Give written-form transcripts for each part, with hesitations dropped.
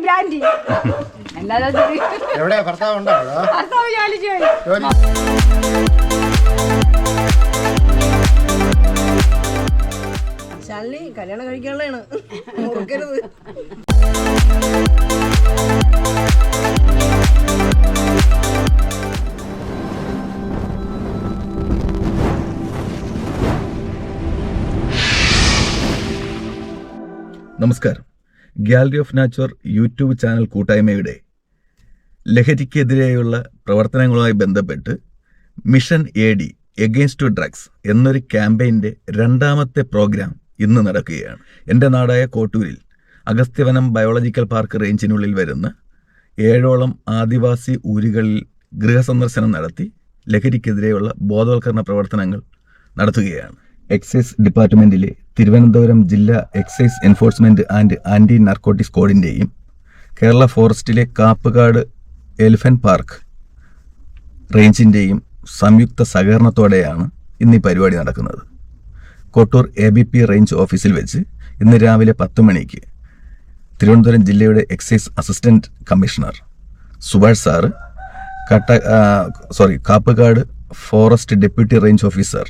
Guarantee. എവിടെ ഭർത്താവ് ഉണ്ടോ? ഭർത്താവ് ജോലി ചെയ്യും. ശാലിനി കല്യാണം കഴിക്കാനുള്ളതാണ്, മുറുക്കരുത്. നമസ്കാരം. Gallery of nature YouTube channel കൂട്ടായ്മയുടെ ലഹരിക്കെതിരെയുള്ള പ്രവർത്തനങ്ങളുമായി ബന്ധപ്പെട്ട് മിഷൻ AD എഗെയിൻസ്റ്റ് ഡ്രഗ്സ് എന്നൊരു ക്യാമ്പയിൻ്റെ രണ്ടാമത്തെ പ്രോഗ്രാം ഇന്ന് നടക്കുകയാണ്. എൻ്റെ നാടായ കോട്ടൂരിൽ അഗസ്ത്യവനം ബയോളജിക്കൽ പാർക്ക് റേഞ്ചിനുള്ളിൽ വരുന്ന 7ഓളം ആദിവാസി ഊരുകളിൽ ഗൃഹസന്ദർശനം നടത്തി ലഹരിക്കെതിരെയുള്ള ബോധവൽക്കരണ പ്രവർത്തനങ്ങൾ നടത്തുകയാണ്. എക്സൈസ് ഡിപ്പാർട്ട്മെൻറ്റിലെ തിരുവനന്തപുരം ജില്ലാ excise enforcement and anti narcotics കോഡിൻ്റെയും കേരള ഫോറസ്റ്റിലെ കാപ്പുകാട് എലിഫന്റ് പാർക്ക് റേഞ്ചിൻ്റെയും സംയുക്ത സഹകരണത്തോടെയാണ് ഇന്ന് ഈ പരിപാടി നടക്കുന്നത്. കോട്ടൂർ ABP റേഞ്ച് ഓഫീസിൽ വെച്ച് ഇന്ന് രാവിലെ 10 മണിക്ക് തിരുവനന്തപുരം ജില്ലയുടെ excise assistant commissioner Subhash sir, Kappukad forest deputy range officer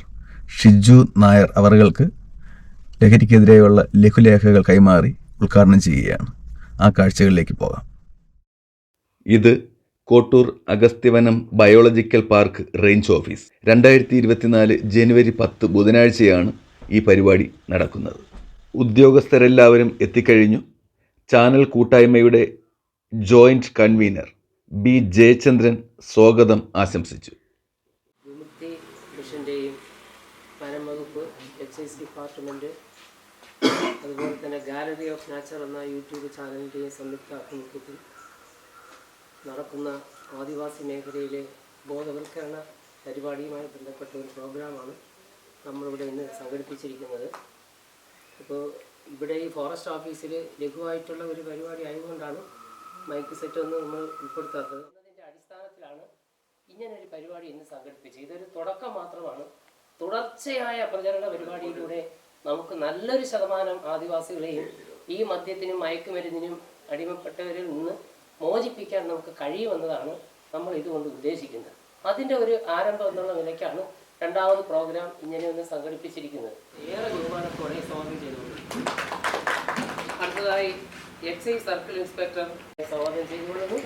Shiju Nair അവർക്ക് ലഹരിക്കെതിരെയുള്ള ലഘുലേഖകൾ കൈമാറി ഉദ്ഘാടനം ചെയ്യുകയാണ്. ആ കാഴ്ചകളിലേക്ക് പോകാം. ഇത് Kottoor Agasthyavanam biological park range office. 2024 ജനുവരി 10 ബുധനാഴ്ചയാണ് ഈ പരിപാടി നടക്കുന്നത്. ഉദ്യോഗസ്ഥരെല്ലാവരും എത്തിക്കഴിഞ്ഞു. ചാനൽ കൂട്ടായ്മയുടെ ജോയിന്റ് കൺവീനർ B ജയചന്ദ്രൻ സ്വാഗതം ആശംസിച്ചു. വിമുക്തി മിഷൻ്റെയും വനം വകുപ്പ്, എക്സൈസ് ഡിപ്പാർട്ട്മെൻറ്റ്, അതുപോലെ തന്നെ ഗാലറി ഓഫ് നാച്ചർ എന്ന യൂട്യൂബ് ചാനലിൻ്റെയും സംയുക്ത ആഭിമുഖ്യത്തിൽ നടക്കുന്ന ആദിവാസി മേഖലയിലെ ബോധവൽക്കരണ പരിപാടിയുമായി ബന്ധപ്പെട്ട ഒരു പ്രോഗ്രാമാണ് നമ്മളിവിടെ ഇന്ന് സംഘടിപ്പിച്ചിരിക്കുന്നത്. ഇപ്പോൾ ഇവിടെ ഈ ഫോറസ്റ്റ് ഓഫീസിൽ ലഘുവായിട്ടുള്ള ഒരു പരിപാടി ആയതുകൊണ്ടാണ് മൈക്ക് സെറ്റ് ഒന്നും നമ്മൾ ഉൾപ്പെടുത്താത്തത്. അതിൻ്റെ അടിസ്ഥാനത്തിലാണ് ഇങ്ങനൊരു പരിപാടി ഇന്ന് സംഘടിപ്പിച്ചത്. ഇതൊരു തുടക്കം മാത്രമാണ്. തുടർച്ചയായ പ്രചരണ പരിപാടിയിലൂടെ നമുക്ക് നല്ലൊരു ശതമാനം ആദിവാസികളെയും ഈ മദ്യത്തിനും മയക്കുമരുന്നിനും അടിമപ്പെട്ടവരിൽ നിന്ന് മോചിപ്പിക്കാൻ നമുക്ക് കഴിയുമെന്നതാണ് നമ്മൾ ഇതുകൊണ്ട് ഉദ്ദേശിക്കുന്നത്. അതിൻ്റെ ഒരു ആരംഭം എന്നുള്ള നിലയ്ക്കാണ് രണ്ടാമത് പ്രോഗ്രാം ഇങ്ങനെയൊന്ന് സംഘടിപ്പിച്ചിരിക്കുന്നത്. ഏറെ ബഹുമാനത്തോടെ സ്വാഗതം ചെയ്തുകൊണ്ട് അടുത്തതായി എക്സൈസ് സർക്കിൾ ഇൻസ്പെക്ടർ സ്വാഗതം ചെയ്തുകൊള്ളുന്നു.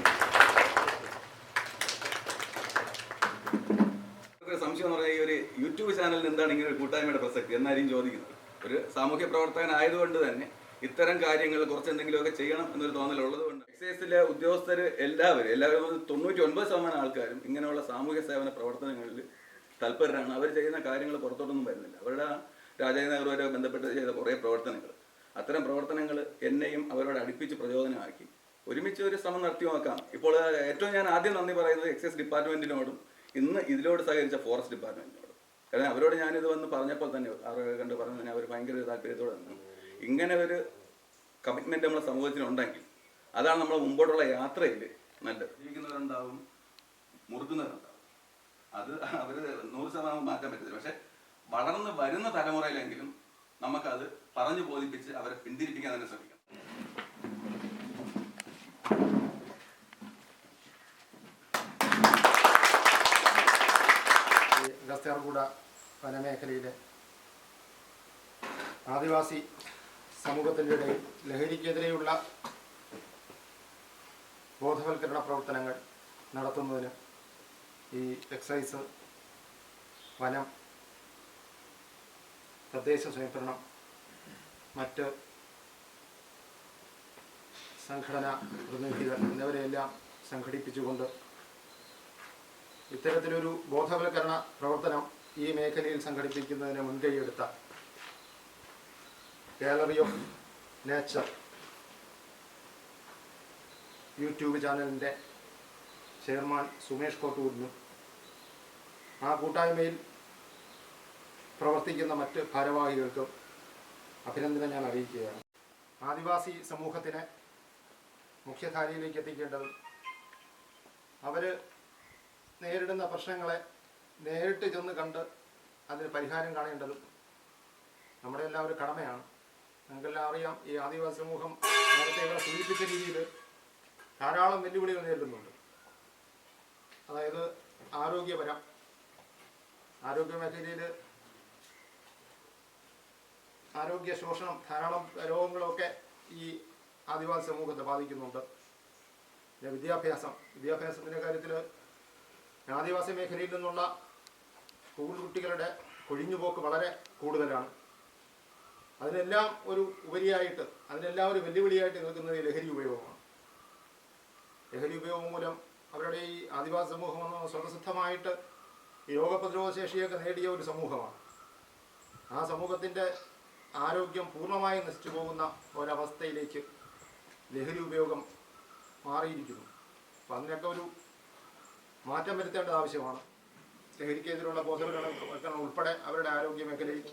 സംശയം എന്ന് പറഞ്ഞാൽ ഈ ഒരു യൂട്യൂബ് ചാനലിന് എന്താണ് ഇങ്ങനെ ഒരു കൂട്ടായ്മയുടെ പ്രസക്തി എന്നായിരിക്കും ചോദിക്കുന്നത്. ഒരു സാമൂഹ്യ പ്രവർത്തകനായതുകൊണ്ട് തന്നെ ഇത്തരം കാര്യങ്ങൾ കുറച്ച് എന്തെങ്കിലുമൊക്കെ ചെയ്യണം എന്നൊരു തോന്നലുള്ളത് കൊണ്ട് എക്സൈസിലെ ഉദ്യോഗസ്ഥർ എല്ലാവരും 99% ആൾക്കാരും ഇങ്ങനെയുള്ള സാമൂഹ്യ സേവന പ്രവർത്തനങ്ങളിൽ തൽപരരാണ്. അവർ ചെയ്യുന്ന കാര്യങ്ങൾ പുറത്തോട്ടൊന്നും വരുന്നില്ല. അവരുടെ രാജേന്ദ്ര നെഹ്റുവരെ ബന്ധപ്പെട്ട് ചെയ്ത കുറേ പ്രവർത്തനങ്ങൾ, അത്തരം പ്രവർത്തനങ്ങൾ എന്നെയും അവരോട് അടുപ്പിച്ച് പ്രചോദനമാക്കി ഒരുമിച്ച് ഒരു ശ്രമം നടത്തി നോക്കാം. ഇപ്പോൾ ഏറ്റവും ഞാൻ ആദ്യം നന്ദി പറയുന്നത് എക്സൈസ് ഡിപ്പാർട്ട്മെൻറ്റിനോടും ഇന്ന് ഇതിലോട് സഹകരിച്ച ഫോറസ്റ്റ് ഡിപ്പാർട്ട്മെൻറ്റിനോടും. കാരണം അവരോട് ഞാനിത് വന്ന് പറഞ്ഞപ്പോൾ തന്നെ കണ്ട് പറഞ്ഞു തന്നെ അവർ ഭയങ്കര താല്പര്യത്തോടെ നിന്ന് ഇങ്ങനെ ഒരു കമ്മിറ്റ്മെൻറ്റ് നമ്മുടെ സമൂഹത്തിനുണ്ടെങ്കിൽ അതാണ് നമ്മൾ മുമ്പോട്ടുള്ള യാത്രയിൽ നല്ലത്. ജീവിക്കുന്നവരുണ്ടാവും, മുറുക്കുന്നവരുണ്ടാവും. അത് അവർ 100% മാറ്റാൻ പറ്റില്ല. പക്ഷെ വളർന്ന് വരുന്ന തലമുറയിലെങ്കിലും നമുക്കത് പറഞ്ഞു ബോധിപ്പിച്ച് അവരെ പിന്തിരിപ്പിക്കാൻ തന്നെ ശ്രമിക്കാം. ഗസ്ത്യാർകൂട വനമേഖലയിലെ ആദിവാസി സമൂഹത്തിൻ്റെ ഇടയിൽ ലഹരിക്കെതിരെയുള്ള ബോധവൽക്കരണ പ്രവർത്തനങ്ങൾ നടത്തുന്നതിന് ഈ എക്സൈസ്, വനം, തദ്ദേശ സ്വയംഭരണം, മറ്റ് സംഘടനാ പ്രതിനിധികൾ എന്നിവരെയെല്ലാം സംഘടിപ്പിച്ചുകൊണ്ട് ഇത്തരത്തിലൊരു ബോധവൽക്കരണ പ്രവർത്തനം ഈ മേഖലയിൽ സംഘടിപ്പിക്കുന്നതിന് മുൻകൈയെടുത്ത ഗാലറി ഓഫ് നേച്ചർ യൂട്യൂബ് ചാനലിൻ്റെ ചെയർമാൻ സുമേഷ് കോട്ടൂരിനും ആ കൂട്ടായ്മയിൽ പ്രവർത്തിക്കുന്ന മറ്റ് ഭാരവാഹികൾക്കും അഭിനന്ദനം ഞാൻ അറിയിക്കുകയാണ്. ആദിവാസി സമൂഹത്തിനെ മുഖ്യധാരയിലേക്ക് എത്തിക്കേണ്ടതും അവർ നേരിടുന്ന പ്രശ്നങ്ങളെ നേരിട്ട് ചെന്ന് കണ്ട് അതിന് പരിഹാരം കാണേണ്ടതും നമ്മുടെ എല്ലാവരും കടമയാണ്. നിങ്ങൾക്കെല്ലാം അറിയാം, ഈ ആദിവാസി സമൂഹം നേരത്തെ ഇവിടെ സൂചിപ്പിച്ച രീതിയിൽ ധാരാളം വെല്ലുവിളികൾ നേരിടുന്നുണ്ട്. അതായത് ആരോഗ്യ മേഖലയിൽ ആരോഗ്യ ശോഷണം, ധാരാളം രോഗങ്ങളൊക്കെ ഈ ആദിവാസി സമൂഹത്തെ ബാധിക്കുന്നുണ്ട്. പിന്നെ വിദ്യാഭ്യാസത്തിൻ്റെ കാര്യത്തിൽ ആദിവാസി മേഖലയിൽ നിന്നുള്ള സ്കൂൾ കുട്ടികളുടെ കൊഴിഞ്ഞുപോക്ക് വളരെ കൂടുതലാണ്. അതിനെല്ലാം ഒരു വെല്ലുവിളിയായിട്ട് നിൽക്കുന്നത് ഈ ലഹരി ഉപയോഗമാണ്. ലഹരി ഉപയോഗം മൂലം അവരുടെ ഈ ആദിവാസി സമൂഹം എന്ന സ്വതസിദ്ധമായിട്ട് ഈ രോഗപ്രതിരോധ ശേഷിയൊക്കെ നേടിയ ഒരു സമൂഹമാണ്. ആ സമൂഹത്തിൻ്റെ ആരോഗ്യം പൂർണ്ണമായും നശിച്ചു പോകുന്ന ഒരവസ്ഥയിലേക്ക് ലഹരി ഉപയോഗം മാറിയിരിക്കുന്നു. അപ്പം അതിനൊക്കെ ഒരു മാറ്റം വരുത്തേണ്ടത് ആവശ്യമാണ്. ലഹരിക്കെതിരെയുള്ള ബോധവൽക്കരണം ഉൾപ്പെടെ അവരുടെ ആരോഗ്യ മേഖലയിൽ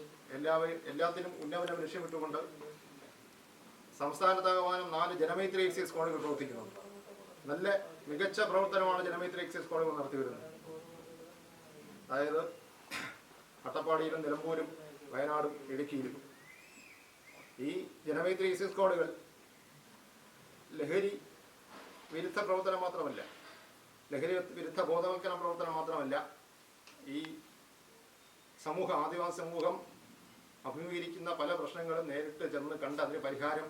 എല്ലാത്തിനും ഉന്നമനം ലക്ഷ്യമിട്ടുകൊണ്ട് സംസ്ഥാനത്താകമാനം 4 ജനമൈത്രി എക്സൈസ് സ്ക്വാഡുകൾ പ്രവർത്തിക്കുന്നുണ്ട്. നല്ല മികച്ച പ്രവർത്തനമാണ് ജനമൈത്രി എക്സൈസ് സ്ക്വാഡുകൾ നടത്തി വരുന്നത്. അതായത് അട്ടപ്പാടിയിലും നിലമ്പൂരും വയനാടും ഇടുക്കിയിലും ഈ ജനമൈത്രി എക്സൈസ് സ്ക്വാഡുകൾ ലഹരി വിരുദ്ധ പ്രവർത്തനം മാത്രമല്ല, ലഹരി വിരുദ്ധ ബോധവൽക്കരണ പ്രവർത്തനം മാത്രമല്ല, ഈ ആദിവാസി സമൂഹം അഭിമുഖീകരിക്കുന്ന പല പ്രശ്നങ്ങളും നേരിട്ട് ചെന്ന് കണ്ട് അതിന് പരിഹാരം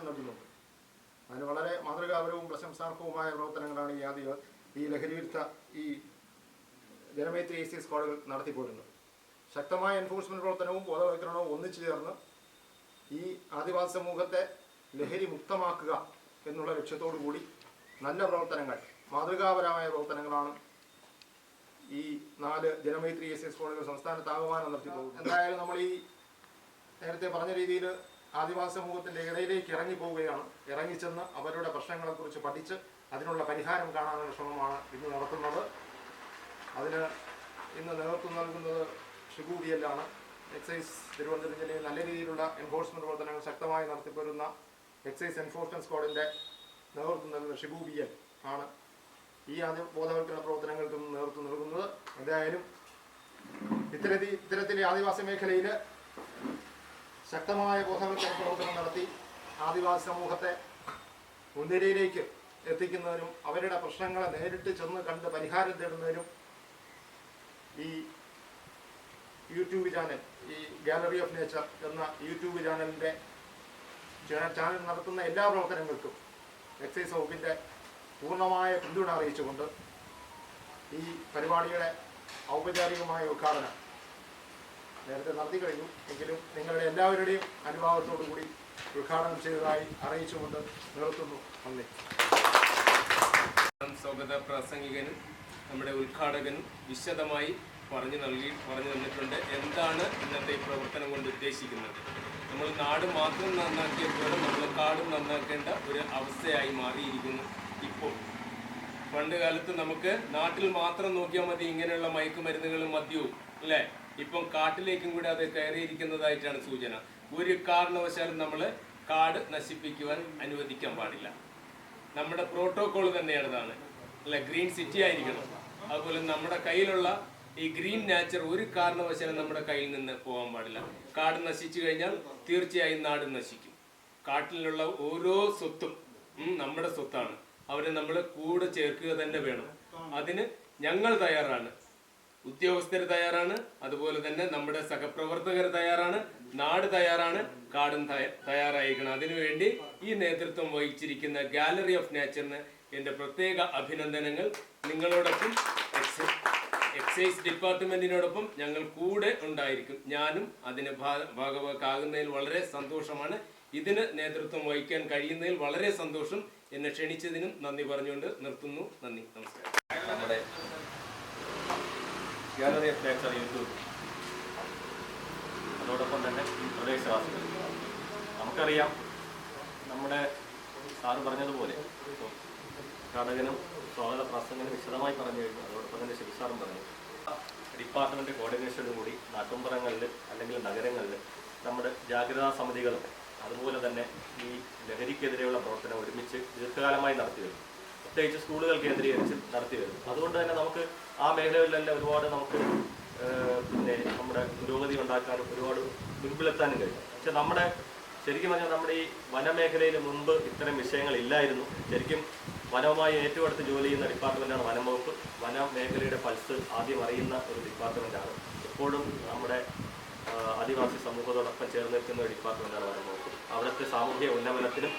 നൽകുന്നുണ്ട്. അതിന് വളരെ മാതൃകാപരവും പ്രശംസാർഹവുമായ പ്രവർത്തനങ്ങളാണ് ഈ ലഹരി വിരുദ്ധ ഈ ജനമൈത്രി എക്സൈസ് സ്ക്വാഡുകൾ നടത്തിപ്പോരുന്നത്. ശക്തമായ എൻഫോഴ്സ്മെന്റ് പ്രവർത്തനവും ബോധവൽക്കരണവും ഒന്നിച്ചു ചേർന്ന് ഈ ആദിവാസി സമൂഹത്തെ ലഹരി മുക്തമാക്കുക എന്നുള്ള ലക്ഷ്യത്തോടു കൂടി നല്ല പ്രവർത്തനങ്ങൾ, മാതൃകാപരമായ പ്രവർത്തനങ്ങളാണ് ഈ 4 ജനമൈത്രി എക്സൈസ് സ്ക്വാഡുകൾ സംസ്ഥാനത്താകമാനം നടത്തി പോകും. എന്തായാലും നമ്മൾ ഈ നേരത്തെ പറഞ്ഞ രീതിയിൽ ആദിവാസി സമൂഹത്തിൻ്റെ ഇടയിലേക്ക് ഇറങ്ങിപ്പോവുകയാണ്. ഇറങ്ങിച്ചെന്ന് അവരുടെ പ്രശ്നങ്ങളെക്കുറിച്ച് പഠിച്ച് അതിനുള്ള പരിഹാരം കാണാനുള്ള ശ്രമമാണ് ഇന്ന് നടത്തുന്നത്. അതിന് ഇന്ന് നേതൃത്വം നൽകുന്നത് ഷിബു BL-ആണ്. എക്സൈസ് തിരുവനന്തപുരം ജില്ലയിൽ നല്ല രീതിയിലുള്ള എൻഫോഴ്സ്മെൻറ്റ് പ്രവർത്തനങ്ങൾ ശക്തമായി നടത്തിപ്പോരുന്ന എക്സൈസ് എൻഫോഴ്സ്മെൻറ്റ് സ്ക്വാഡിൻ്റെ നേതൃത്വം നൽകുന്ന ഷിബു BL ആണ് ഈ ബോധവൽക്കരണ പ്രവർത്തനങ്ങൾക്ക് നേതൃത്വം നൽകുന്നത്. എന്തായാലും ഇത്തരത്തിലെ ആദിവാസി മേഖലയിൽ ശക്തമായ ബോധവൽക്കരണ പ്രവർത്തനം നടത്തി ആദിവാസി സമൂഹത്തെ മുൻനിരയിലേക്ക് എത്തിക്കുന്നതിനും അവരുടെ പ്രശ്നങ്ങളെ നേരിട്ട് ചെന്ന് കണ്ട് പരിഹാരം തേടുന്നതിനും ഈ യൂട്യൂബ് ചാനൽ, ഈ ഗാലറി ഓഫ് നേച്ചർ എന്ന യൂട്യൂബ് ചാനൽ നടത്തുന്ന എല്ലാ പ്രവർത്തനങ്ങൾക്കും എക്സൈസ് വകുപ്പിൻ്റെ പൂർണ്ണമായ പിന്തുണ അറിയിച്ചുകൊണ്ട് ഈ പരിപാടിയുടെ ഔപചാരികമായ ഉദ്ഘാടനം നേരത്തെ നടത്തി കഴിഞ്ഞു. എങ്കിലും നിങ്ങളുടെ എല്ലാവരുടെയും അനുഭാവത്തോടു കൂടി ഉദ്ഘാടനം ചെയ്തതായി അറിയിച്ചുകൊണ്ട് നിർത്തുന്നു. നന്ദി. സ്വാഗത പ്രാസംഗികനും നമ്മുടെ ഉദ്ഘാടകനും വിശദമായി പറഞ്ഞു തന്നിട്ടുണ്ട് എന്താണ് ഇന്നത്തെ പ്രവർത്തനം കൊണ്ട് ഉദ്ദേശിക്കുന്നത്. നമ്മൾ നാട് മാത്രം നന്നാക്കിയപ്പോൾ നമ്മൾ കാടും നന്നാക്കേണ്ട ഒരു അവസ്ഥയായി മാറിയിരിക്കുന്നു. ഇപ്പോൾ പണ്ട് കാലത്ത് നമുക്ക് നാട്ടിൽ മാത്രം നോക്കിയാൽ മതി ഇങ്ങനെയുള്ള മയക്കുമരുന്നുകളും മദ്യവും അല്ലേ, ഇപ്പം കാട്ടിലേക്കും കൂടി അത് കയറിയിരിക്കുന്നതായിട്ടാണ് സൂചന. ഒരു കാരണവശാലും നമ്മൾ കാട് നശിപ്പിക്കുവാൻ അനുവദിക്കാൻ പാടില്ല. നമ്മുടെ പ്രോട്ടോകോൾ തന്നെയാണ് ഇതാണ് അല്ലെ, ഗ്രീൻ സിറ്റി ആയിരിക്കണം. അതുപോലെ നമ്മുടെ കയ്യിലുള്ള ഈ ഗ്രീൻ നാച്ചർ ഒരു കാരണവശാലും നമ്മുടെ കയ്യിൽ നിന്ന് പോകാൻ പാടില്ല. കാട് നശിച്ചു കഴിഞ്ഞാൽ തീർച്ചയായും നാട് നശിക്കും. കാട്ടിലുള്ള ഓരോ സ്വത്തും നമ്മുടെ സ്വത്താണ്. അവരെ നമ്മൾ കൂടെ ചേർക്കുക തന്നെ വേണം. അതിന് ഞങ്ങൾ തയ്യാറാണ്, ഉദ്യോഗസ്ഥർ തയ്യാറാണ്, അതുപോലെ തന്നെ നമ്മുടെ സഹപ്രവർത്തകർ തയ്യാറാണ്, നാട് തയ്യാറാണ്, കാടും തയ്യാറായിരിക്കണം. അതിനുവേണ്ടി ഈ നേതൃത്വം വഹിച്ചിരിക്കുന്ന ഗാലറി ഓഫ് നേച്ചറിന് എൻ്റെ പ്രത്യേക അഭിനന്ദനങ്ങൾ. നിങ്ങളോടൊപ്പം എക്സൈസ് ഡിപ്പാർട്ട്മെന്റിനോടൊപ്പം ഞങ്ങൾ കൂടെ ഉണ്ടായിരിക്കും. ഞാനും അതിന് ഭാഗവാക്കാകുന്നതിൽ വളരെ സന്തോഷമാണ്. ഇതിന് നേതൃത്വം വഹിക്കാൻ കഴിയുന്നതിൽ വളരെ സന്തോഷം. എന്നെ ക്ഷണിച്ചതിനും നന്ദി പറഞ്ഞുകൊണ്ട് നിർത്തുന്നു. നന്ദി, നമസ്കാരം. നമ്മുടെ ഗാലറി ഓഫ് നേച്ചർ യൂട്യൂബ്, അതോടൊപ്പം തന്നെ പ്രദേശവാസികൾ, നമുക്കറിയാം നമ്മുടെ സാറ് പറഞ്ഞതുപോലെ ഘടകനും സ്വാഗത പ്രാസംഗനും വിശദമായി പറഞ്ഞു കഴിഞ്ഞു. അതോടൊപ്പം തന്നെ ശിവസാറും പറഞ്ഞു. ഡിപ്പാർട്ട്മെൻറ്റ് കോർഡിനേഷനോടും കൂടി നാട്ടുമ്പുറങ്ങളിൽ അല്ലെങ്കിൽ നഗരങ്ങളിൽ നമ്മുടെ ജാഗ്രതാ സമിതികളും അതുപോലെ തന്നെ ഈ ലഹരിക്കെതിരെയുള്ള പ്രവർത്തനം ഒരുമിച്ച് ദീർഘകാലമായി നടത്തി വരും. പ്രത്യേകിച്ച് സ്കൂളുകൾ കേന്ദ്രീകരിച്ച് നടത്തി വരും. അതുകൊണ്ട് തന്നെ നമുക്ക് ആ മേഖലകളിലെല്ലാം ഒരുപാട് നമുക്ക് നമ്മുടെ പുരോഗതി ഉണ്ടാക്കാനും ഒരുപാട് മുൻപിലെത്താനും കഴിയും. പക്ഷെ നമ്മുടെ ശരിക്കും പറഞ്ഞാൽ നമ്മുടെ ഈ വനമേഖലയിൽ മുമ്പ് ഇത്തരം വിഷയങ്ങൾ ഇല്ലായിരുന്നു. ശരിക്കും വനവുമായി ഏറ്റവും അടുത്ത് ജോലി ചെയ്യുന്ന ഡിപ്പാർട്ട്മെൻറ്റാണ് വനം വകുപ്പ്. വനമേഖലയുടെ പൾസ് ആദ്യം അറിയുന്ന ഒരു ഡിപ്പാർട്ട്മെൻറ്റാണ്. എപ്പോഴും നമ്മുടെ ആദിവാസി സമൂഹത്തോടൊപ്പം ചേർന്ന് നിൽക്കുന്ന ഒരു ഡിപ്പാർട്ട്മെൻറ്റാണ് വനം വകുപ്പ്. അവിടുത്തെ സാമൂഹ്യ ഉന്നമനത്തിനും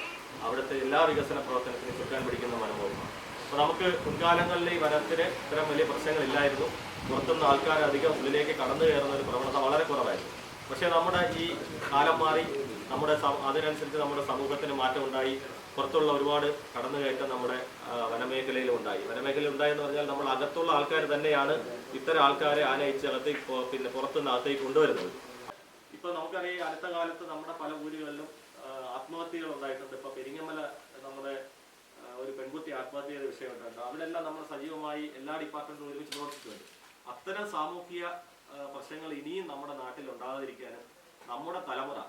അവിടുത്തെ എല്ലാ വികസന പ്രവർത്തനത്തിനും ചുക്കാൻ പിടിക്കുന്ന വനം വകുപ്പാണ്. അപ്പോൾ നമുക്ക് മുൻകാലങ്ങളിൽ ഈ വനത്തിന് ഇത്തരം വലിയ പ്രശ്നങ്ങളില്ലായിരുന്നു. പുറത്തുനിന്ന് ആൾക്കാർ അധികം ഉള്ളിലേക്ക് കടന്നു കയറുന്ന ഒരു പ്രവണത വളരെ കുറവായിരുന്നു. പക്ഷേ നമ്മുടെ ഈ കാലം മാറി, അതിനനുസരിച്ച് നമ്മുടെ സമൂഹത്തിന് മാറ്റമുണ്ടായി. പുറത്തുള്ള ഒരുപാട് കടന്നുകയറ്റം നമ്മുടെ വനമേഖലയിലും ഉണ്ടായി. വനമേഖലയിൽ ഉണ്ടായെന്ന് പറഞ്ഞാൽ നമ്മൾ അകത്തുള്ള ആൾക്കാർ തന്നെയാണ് ഇത്തരം ആൾക്കാരെ ആനയിച്ച് അകത്തേക്ക് പുറത്തുനിന്ന് അകത്തേക്ക് കൊണ്ടുവരുന്നത്. ഇപ്പോൾ നമുക്കറിയാം, ഈ അടുത്ത കാലത്ത് നമ്മുടെ പല ഊരുകളിലും ആത്മഹത്യകൾ ഉണ്ടായിട്ടുണ്ട്. ഇപ്പോൾ പെരിങ്ങമല നമ്മുടെ ഒരു പെൺകുട്ടി ആത്മഹത്യ ചെയ്ത വിഷയമുണ്ട്. അവിടെല്ലാം നമ്മൾ സജീവമായി എല്ലാ ഡിപ്പാർട്ട്മെന്റും ഒരുമിച്ച് പ്രവർത്തിച്ചിട്ടുണ്ട്. അത്തരം സാമൂഹിക പ്രശ്നങ്ങൾ ഇനിയും നമ്മുടെ നാട്ടിൽ ഉണ്ടാകാതിരിക്കാനും നമ്മുടെ തലമുറ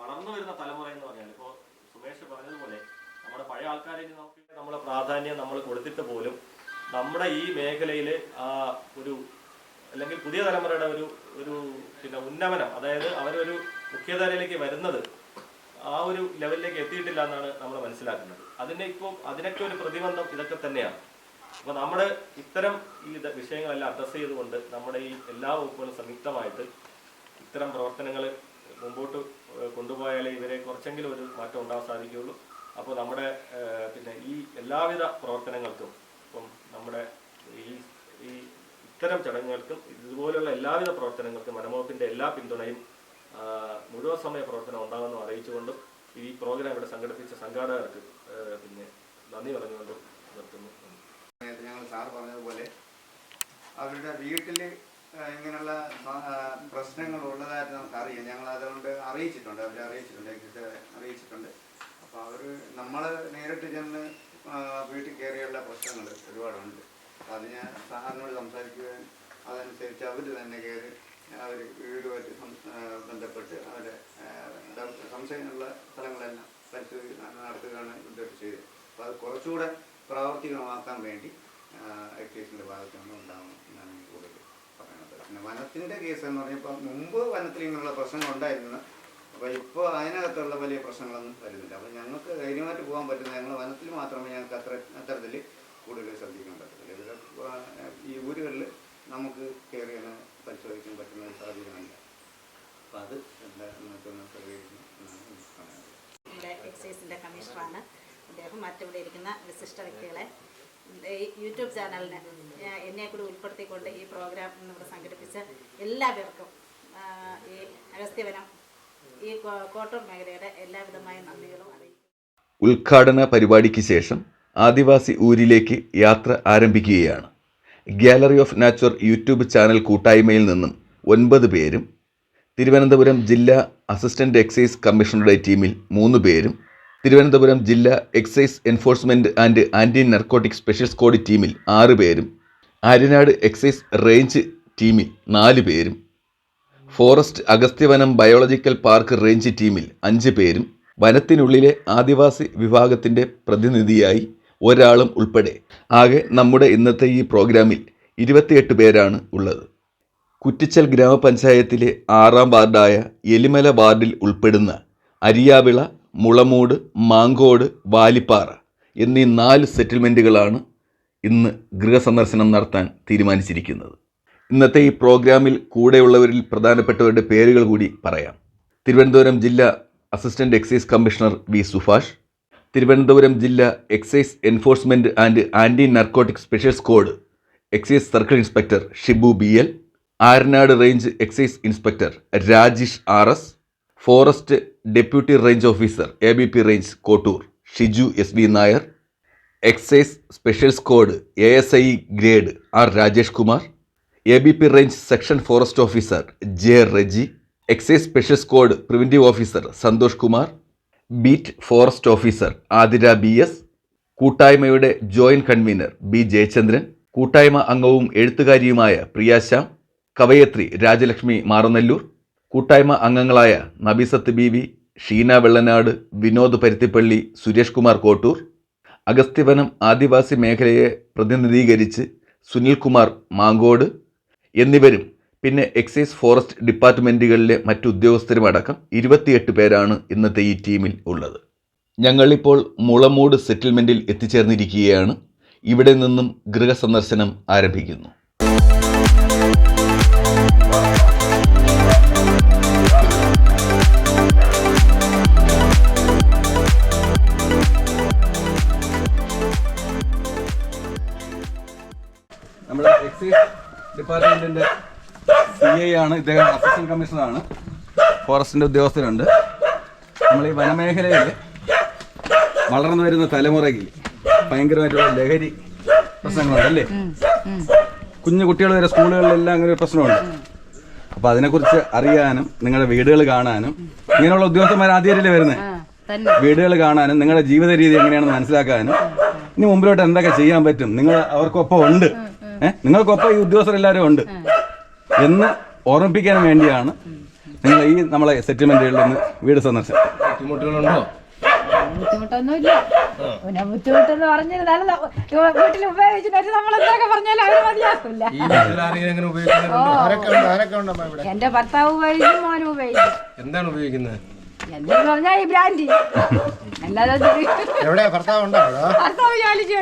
വളർന്നു വരുന്ന തലമുറ എന്ന് പറഞ്ഞാൽ, ഇപ്പോൾ സുമേഷ് പറഞ്ഞതുപോലെ നമ്മുടെ പഴയ ആൾക്കാരെ നമ്മളെ പ്രാധാന്യം നമ്മൾ കൊടുത്തിട്ട് പോലും നമ്മുടെ ഈ മേഖലയിൽ അല്ലെങ്കിൽ പുതിയ തലമുറയുടെ ഒരു ഉന്നമനം, അതായത് അവരൊരു മുഖ്യധാരയിലേക്ക് വരുന്നത് ആ ഒരു ലെവലിലേക്ക് എത്തിയിട്ടില്ല എന്നാണ് നമ്മൾ മനസ്സിലാക്കുന്നത്. അതിനൊക്കെ ഒരു പ്രതിബന്ധം ഇതൊക്കെ തന്നെയാണ്. അപ്പോൾ നമ്മൾ ഇത്തരം ഈ വിഷയങ്ങളെല്ലാം അഡ്രസ്സ് ചെയ്തുകൊണ്ട് നമ്മുടെ ഈ എല്ലാ വകുപ്പുകളും സംയുക്തമായിട്ട് ഇത്തരം പ്രവർത്തനങ്ങൾ മുമ്പോട്ട് കൊണ്ടുപോയാലേ ഇവരെ കുറച്ചെങ്കിലും ഒരു മാറ്റം ഉണ്ടാകാൻ സാധിക്കുകയുള്ളൂ. അപ്പോൾ നമ്മുടെ ഈ എല്ലാവിധ പ്രവർത്തനങ്ങൾക്കും, ഇപ്പം നമ്മുടെ ഈ ഇത്തരം ചടങ്ങുകൾക്കും ഇതുപോലുള്ള എല്ലാവിധ പ്രവർത്തനങ്ങൾക്കും വനംവകുപ്പിൻ്റെ എല്ലാ പിന്തുണയും മുഴുവൻ സമയ പ്രവർത്തനം ഉണ്ടാകുമെന്ന് അറിയിച്ചുകൊണ്ടും ഈ പ്രോഗ്രാം ഇവിടെ സംഘടിപ്പിച്ച സംഘാടകർക്ക് നന്ദി പറഞ്ഞുകൊണ്ടും നിർത്തുന്നു. ഞങ്ങൾ സാറ് പറഞ്ഞതുപോലെ അവരുടെ വീട്ടിൽ ഇങ്ങനെയുള്ള പ്രശ്നങ്ങൾ ഉള്ളതായിട്ട് നമുക്കറിയാം. ഞങ്ങൾ അതുകൊണ്ട് അറിയിച്ചിട്ടുണ്ട്, അവരെ അറിയിച്ചിട്ടുണ്ട്. അപ്പോൾ അവർ നമ്മൾ നേരിട്ട് ചെന്ന് വീട്ടിൽ കയറിയുള്ള പ്രശ്നങ്ങൾ ഒരുപാടുണ്ട്. അപ്പോൾ അത് ഞാൻ സാറിനോട് സംസാരിക്കുകയും അതനുസരിച്ച് അവർ തന്നെ കയറി അവർ വീടുമായിട്ട് ബന്ധപ്പെട്ട് അവരെ സംശയമുള്ള സ്ഥലങ്ങളെല്ലാം പരിശോധന നടത്തുകയാണ് ഇതൊക്കെ ചെയ്തത്. അപ്പോൾ അത് കുറച്ചുകൂടെ പ്രാവർത്തികമാക്കാൻ വേണ്ടി എക്സൈസിൻ്റെ ഭാഗത്ത് നിന്ന് ഉണ്ടാകും എന്നാണ് എനിക്ക് കൂടുതൽ പറയുന്നത്. പിന്നെ വനത്തിൻ്റെ കേസ് എന്ന് പറഞ്ഞപ്പോൾ മുമ്പ് വനത്തിൽ ഇങ്ങനെയുള്ള പ്രശ്നങ്ങൾ ഉണ്ടായിരുന്നു. അപ്പോൾ ഇപ്പോൾ അതിനകത്തുള്ള വലിയ പ്രശ്നങ്ങളൊന്നും വരുന്നില്ല. അപ്പോൾ ഞങ്ങൾക്ക് ധൈര്യമായിട്ട് പോകാൻ പറ്റുന്നത് ഞങ്ങൾ വനത്തിൽ മാത്രമേ ഞങ്ങൾക്ക് അത്തരത്തിൽ കൂടുതൽ ശ്രദ്ധിക്കാൻ പറ്റത്തില്ല. ഈ ഊരുകളിൽ നമുക്ക് കയറി പരിശോധിക്കാൻ പറ്റുന്ന ഒരു സാഹചര്യമില്ല. അപ്പോൾ അത് എല്ലാവർക്കും സഹകരിക്കുന്നു എന്നാണ് എനിക്ക് പറയാനുള്ളത്. എക്സൈസിൻ്റെ കമ്മീഷണറാണ് അദ്ദേഹം. മറ്റിവിടെ ഇരിക്കുന്ന വിശിഷ്ട വ്യക്തികളെ, ഈ യൂട്യൂബ് ചാനലിന് എന്നെ കൂടി ഉൾപ്പെടുത്തിക്കൊണ്ട് ഈ പ്രോഗ്രാം ഇവിടെ സംഘടിപ്പിച്ച എല്ലാ പേർക്കും ഈ അഗസ്ത്യവനം ഈ കോട്ടൂർ മേഖലയുടെ എല്ലാവിധമായ നന്ദികളും അറിയിക്കും. ഉദ്ഘാടന പരിപാടിക്ക് ശേഷം ആദിവാസി ഊരിലേക്ക് യാത്ര ആരംഭിക്കുകയാണ്. Gallery of nature YouTube channel കൂട്ടായ്മയിൽ നിന്നും 9 പേരും, തിരുവനന്തപുരം ജില്ലാ അസിസ്റ്റന്റ് എക്സൈസ് കമ്മീഷണറുടെ ടീമിൽ 3 പേരും, തിരുവനന്തപുരം ജില്ലാ excise enforcement and anti narcotic special squad ടീമിൽ 6 പേരും, ആര്യനാട് എക്സൈസ് റേഞ്ച് ടീമിൽ 4 പേരും, forest Agasthyavanam biological park range ടീമിൽ 5 പേരും, വനത്തിനുള്ളിലെ ആദിവാസി വിഭാഗത്തിൻ്റെ പ്രതിനിധിയായി ഒരാളും ഉൾപ്പെടെ ആകെ നമ്മുടെ ഇന്നത്തെ ഈ പ്രോഗ്രാമിൽ 28 പേരാണ് ഉള്ളത്. കുറ്റിച്ചൽ ഗ്രാമപഞ്ചായത്തിലെ 6ാം വാർഡായ എലിമല വാർഡിൽ ഉൾപ്പെടുന്ന അരിയാവിള, മുളമൂട്, മാങ്കോട്, വാലിപ്പാറ എന്നീ 4 സെറ്റിൽമെൻറ്റുകളാണ് ഇന്ന് ഗൃഹസന്ദർശനം നടത്താൻ തീരുമാനിച്ചിരിക്കുന്നത്. ഇന്നത്തെ ഈ പ്രോഗ്രാമിൽ കൂടെയുള്ളവരിൽ പ്രധാനപ്പെട്ടവരുടെ പേരുകൾ കൂടി പറയാം. തിരുവനന്തപുരം ജില്ലാ assistant excise commissioner V Subhash, Thiruvananthapuram ജില്ലാ excise enforcement and anti narcotic special squad excise circle inspector Shibu BL, Aryanad range excise inspector Rajesh RS, forest deputy range officer ABP range Kottoor Shiju SV Nair, excise special squad ASI grade R Rajesh Kumar, ABP range section forest officer J Reji, excise special squad preventive officer Santhosh Kumar, beat forest officer Athira BS, കൂട്ടായ്മയുടെ joint convener B Jayachandran, കൂട്ടായ്മ അംഗവും എഴുത്തുകാരിയുമായ പ്രിയ ശ്യാം, കവയത്രി രാജലക്ഷ്മി മാറനല്ലൂർ, കൂട്ടായ്മ അംഗങ്ങളായ Nabeesath BV, Sheena Vellanad, Vinod Paruthippally, Suresh Kumar Kottoor, Agasthyavanam ആദിവാസി മേഖലയെ പ്രതിനിധീകരിച്ച് സുനിൽകുമാർ മാങ്കോട് എന്നിവരും പിന്നെ excise forest ഡിപ്പാർട്ട്മെൻറ്റുകളിലെ മറ്റു ഉദ്യോഗസ്ഥരുമടക്കം 28 പേരാണ് ഇന്നത്തെ ഈ ടീമിൽ ഉള്ളത്. ഞങ്ങളിപ്പോൾ മുളമൂട് സെറ്റിൽമെൻറ്റിൽ എത്തിച്ചേർന്നിരിക്കുകയാണ്. ഇവിടെ നിന്നും ഗൃഹസന്ദർശനം ആരംഭിക്കുന്നു. നമ്മുടെ എക്സൈസ് ഡിപ്പാർട്ട്മെന്റിന്റെ CI ആണ് ഇദ്ദേഹം, അസിസ്റ്റന്റ് കമ്മീഷണറാണ്. ഫോറസ്റ്റിന്റെ ഉദ്യോഗസ്ഥരുണ്ട്. നമ്മൾ ഈ വനമേഖലയിൽ വളർന്നു വരുന്ന തലമുറയ്ക്ക് ഭയങ്കരമായിട്ടുള്ള ലഹരി പ്രശ്നങ്ങളുണ്ട് അല്ലേ? കുഞ്ഞു കുട്ടികൾ വരെ സ്കൂളുകളിലെല്ലാം അങ്ങനെ ഒരു പ്രശ്നമുണ്ട്. അപ്പോൾ അതിനെക്കുറിച്ച് അറിയാനും നിങ്ങളുടെ വീടുകൾ കാണാനും, ഇങ്ങനെയുള്ള ഉദ്യോഗസ്ഥന്മാർ ആദ്യമല്ലേ വരുന്നത്, വീടുകൾ കാണാനും നിങ്ങളുടെ ജീവിത രീതി എങ്ങനെയാണെന്ന് മനസ്സിലാക്കാനും ഇനി മുമ്പിലോട്ട് എന്തൊക്കെ ചെയ്യാൻ പറ്റും, നിങ്ങൾ അവർക്കൊപ്പം ഉണ്ട്, നിങ്ങൾക്കൊപ്പം ഈ ഉദ്യോഗസ്ഥരെല്ലാവരും ഉണ്ട് എന്ന് ഓർമ്മിപ്പിക്കാൻ വേണ്ടിയാണ് നിങ്ങൾ ഈ നമ്മളെ സെറ്റിൽമെന്റുകളിൽ നിന്ന് വീട് സന്ദർശനം. ബുദ്ധിമുട്ടുകളുണ്ടോ? ബുദ്ധിമുട്ടൊന്നുമില്ല. പിന്നെ ബുദ്ധിമുട്ടെന്ന് പറഞ്ഞാൽ വീട്ടിൽ ഉപയോഗിച്ചിട്ട് നമ്മൾ എന്തൊക്കെ പറഞ്ഞാലും അവർ മതിയാക്കില്ല. എന്റെ ഭർത്താവ് ഉപയോഗിക്കും, മോനും ഉപയോഗിക്കും. എന്താണ് ഉപയോഗിക്കുന്നത്? എന്തെന്ന് പറഞ്ഞാൽ ഈ ബ്രാൻഡി. അല്ലാതെ ഭർത്താവ് ജോലിക്ക്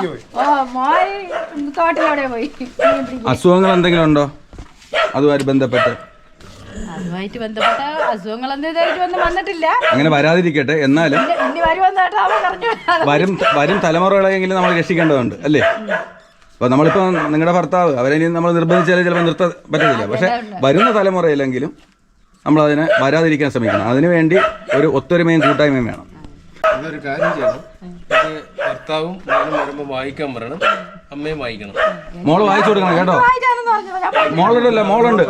പോയി. ഓ, മോൻ തോട്ടിലവിടെ പോയി. അസുഖങ്ങൾ എന്തെങ്കിലും ഉണ്ടോ അതുമായിട്ട് ബന്ധപ്പെട്ട്? അതുമായിട്ട് ബന്ധപ്പെട്ട അസുഖങ്ങൾ ഒന്നും വന്നിട്ടില്ല. അങ്ങനെ വരാതിരിക്കട്ടെ. എന്നാലും വരും തലമുറകളെങ്കിലും നമ്മൾ രക്ഷിക്കേണ്ടതുണ്ട് അല്ലേ? അപ്പൊ നമ്മളിപ്പോ നിങ്ങളുടെ ഭർത്താവ് അവരെ നമ്മൾ നിർബന്ധിച്ചാലും ചിലപ്പോൾ നിർത്താൻ പറ്റത്തില്ല. പക്ഷെ വരുന്ന തലമുറയിലെങ്കിലും നമ്മളതിനെ വരാതിരിക്കാൻ ശ്രമിക്കണം. അതിനുവേണ്ടി ഒരു ഒത്തൊരുമയും കൂട്ടായ്മയും വേണം. ഇതൊരു കാര്യം ചെയ്യണം, ഭർത്താവും മോനും വരുമ്പോൾ വായിക്കാൻ പറയണം, അമ്മയും വായിക്കണം. മോള് വായിച്ചു കൊടുക്കണം കേട്ടോ. മോളുണ്ടല്ലോ, മോളുണ്ട്.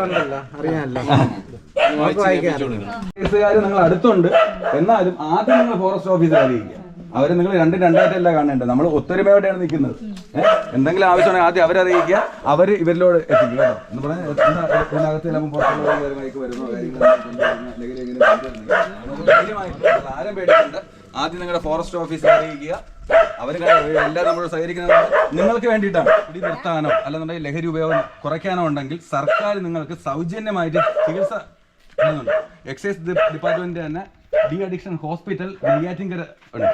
കേസുകാർ നിങ്ങൾ അടുത്തുണ്ട്. എന്നാലും ആദ്യം നിങ്ങൾ ഫോറസ്റ്റ് ഓഫീസർ അറിയിക്കുക. അവരെ നിങ്ങൾ രണ്ടായിട്ടല്ല കാണേണ്ടത്. നമ്മൾ ഒത്തൊരുമയോടെയാണ് നിൽക്കുന്നത്. എന്തെങ്കിലും ആവശ്യമാണെങ്കിൽ ആദ്യം അവരറിയിക്കുക, അവർ ഇവരിലോട് എത്തിക്കുക കേട്ടോ. എന്ന് പറഞ്ഞാൽ ഇതിനകത്ത് ചിലപ്പോൾ പുറത്തുള്ളവരുമായിട്ട് വരുന്നോ ആരും പേടിക്കണ്ട. ആദ്യം നിങ്ങളുടെ ഫോറസ്റ്റ് ഓഫീസറെ അറിയിക്കുക. അവർ എല്ലാം നമ്മൾ സഹകരിക്കുന്നത് നിങ്ങൾക്ക് വേണ്ടിയിട്ടാണ്. കുടി നിർത്താനോ അല്ലെന്നുണ്ടെങ്കിൽ ലഹരി ഉപയോഗം കുറയ്ക്കാനോ ഉണ്ടെങ്കിൽ സർക്കാർ നിങ്ങൾക്ക് സൗജന്യമായിട്ട് ചികിത്സ നൽകുന്നുണ്ട്. എക്സൈസ് ഡിപ്പാർട്ട്മെന്റ് തന്നെ ഡി അഡിക്ഷൻ ഹോസ്പിറ്റൽ നെയ്യാറ്റിൻകര ഉണ്ട്.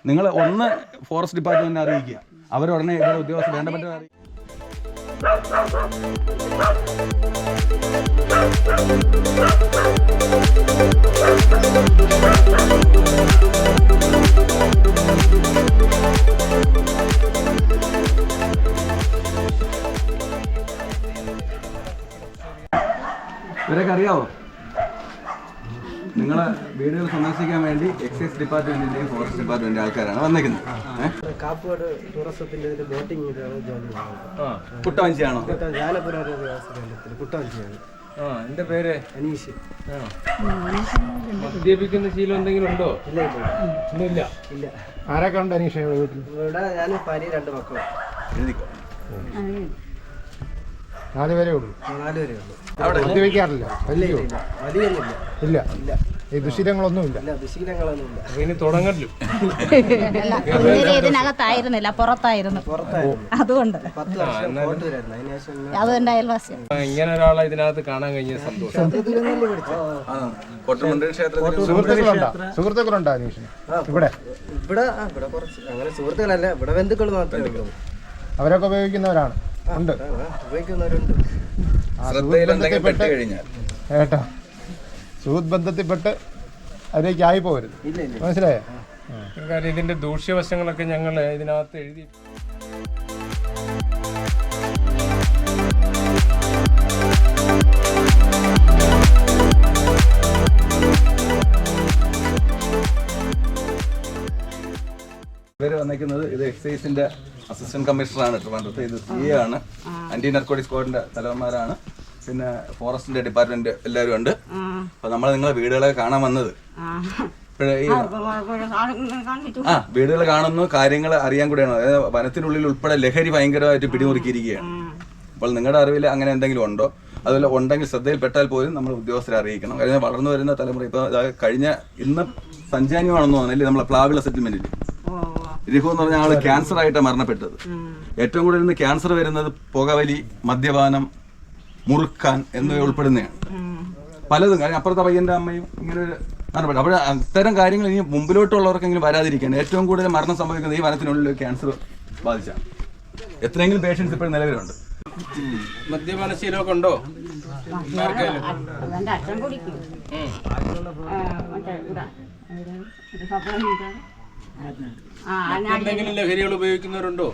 നിങ്ങൾ ഒന്ന് ഫോറസ്റ്റ് ഡിപ്പാർട്ട്മെന്റിനെ അറിയിക്കുക. അവരുടനെ ഇവിടെ ഉദ്യോഗസ്ഥർ വേണ്ടപ്പെട്ട ഇവരൊക്കെ അറിയാവോ? നിങ്ങളെ വീടുകൾ സന്ദർശിക്കാൻ വേണ്ടി എക്സൈസ് ഡിപ്പാർട്ട്മെന്റിന്റെയും ഫോറസ്റ്റ് ഡിപ്പാർട്ട്മെന്റിന്റെ ആൾക്കാരാണ് വന്നിരിക്കുന്നത്. കാപ്പുകാട് ടൂറിസത്തിന്റെ ബോട്ടിംഗ് കുട്ടവഞ്ചിയാണോ? കുട്ടവഞ്ചിയാണ്. എന്റെ പേര് അനീഷ്. മദ്യപിക്കുന്ന ശീലം എന്തെങ്കിലും ഉണ്ടോ? ഇല്ല. ആരൊക്കെ ഉണ്ട് അനീഷ വീട്ടിൽ? ഇവിടെ ഞാൻ ഭാര്യ 2 മക്കളും. 4 പേരേ ഉള്ളൂ. 4 പേരേ ഉള്ളൂ. മദ്യപിക്കാറില്ല? ഇല്ല. ഈ ദുശീലങ്ങളൊന്നുമില്ല. ഇനി തുടങ്ങല്ലോ. ഇതിനകത്തായിരുന്നില്ല, പുറത്തായിരുന്നു. അതുകൊണ്ട് അത് എന്റെ അയൽവാസിയാണ്. ഇങ്ങനെ ഒരാളെ ഇതിനകത്ത് കാണാൻ കഴിഞ്ഞ സന്തോഷം. സുഹൃത്തുക്കളുണ്ടോ അനീഷിന്? ഇവിടെ കുറച്ച് അങ്ങനെ സുഹൃത്തുക്കളല്ല, ഇവിടെ ബന്ധുക്കൾ മാത്രമേ ഉള്ളൂ. അവരൊക്കെ ഉപയോഗിക്കുന്നവരാണ്. ഉണ്ട്, ഉപയോഗിക്കുന്നവരുണ്ട്. കേട്ടോ, സുഹൃത്ത് ബന്ധത്തിൽപ്പെട്ട് അതിലേക്ക് ആയി പോകരുത്. മനസ്സിലായോ? കാര്യം ഇതിന്റെ ദൂഷ്യവശങ്ങളൊക്കെ ഞങ്ങൾ ഇതിനകത്ത് എഴുതി. ഇവര് വന്നിരിക്കുന്നത് ഇത് എക്സൈസിന്റെ അസിസ്റ്റന്റ് കമ്മീഷണറാണ് ട്രിവാൻഡ്രത്ത്. ഇത് CA ആണ്. ആന്റി നർക്കോട്ടിക് സ്ക്വാഡിന്റെ തലവന്മാരാണ്. പിന്നെ ഫോറസ്റ്റിന്റെ ഡിപ്പാർട്ട്മെന്റ് എല്ലാവരും ഉണ്ട്. അപ്പൊ നമ്മൾ നിങ്ങളെ വീടുകളെ കാണാൻ വന്നത്. വീടുകൾ കാണുന്നു, കാര്യങ്ങൾ അറിയാൻ കൂടെയാണ്. അതായത് വനത്തിനുള്ളിൽ ഉൾപ്പെടെ ലഹരി ഭയങ്കരമായിട്ട് പിടിമുറുക്കിയിരിക്കുകയാണ്. അപ്പോൾ നിങ്ങളുടെ അറിവിൽ അങ്ങനെ എന്തെങ്കിലും ഉണ്ടോ? അതുപോലെ ഉണ്ടെങ്കിൽ ശ്രദ്ധയിൽപ്പെട്ടാൽ പോലും നമ്മൾ ഉദ്യോഗസ്ഥരെ അറിയിക്കണം. കഴിഞ്ഞാൽ വളർന്നു വരുന്ന തലമുറ ഇപ്പോൾ ഇന്ന് സഞ്ചാനിയാണെന്ന് തോന്നുന്നില്ലേ നമ്മളെ പ്ലാവിള സെറ്റിൽമെന്റിൽ രഘു എന്ന് പറഞ്ഞ ആള് ക്യാൻസർ ആയിട്ടാണ് മരണപ്പെട്ടത്. ഏറ്റവും കൂടുതൽ ഇന്ന് ക്യാൻസർ വരുന്നത് പുകവലി, മദ്യപാനം, മുറുക്കാൻ എന്നിവ ഉൾപ്പെടുന്നതാണ്. പലതും കാര്യം അപ്പുറത്തെ പയ്യൻ്റെ അമ്മയും ഇങ്ങനെ ഒരു മരണപ്പെട്ടു. അപ്പോൾ അത്തരം കാര്യങ്ങൾ ഇനി മുമ്പിലോട്ടുള്ളവർക്കെങ്കിലും വരാതിരിക്കാൻ ഏറ്റവും കൂടുതൽ മരണം സംഭവിക്കുന്നത് ഈ വനത്തിനുള്ളിൽ ക്യാൻസർ ബാധിച്ചാണ്. എത്രയെങ്കിലും പേഷ്യൻസ് ഇപ്പോഴും നിലവിലുണ്ട്. മദ്യപാനശീലമൊക്കെ ഉണ്ടോ? എന്തെങ്കിലും ലഹരികൾ ഉപയോഗിക്കുന്നവരുണ്ടോ?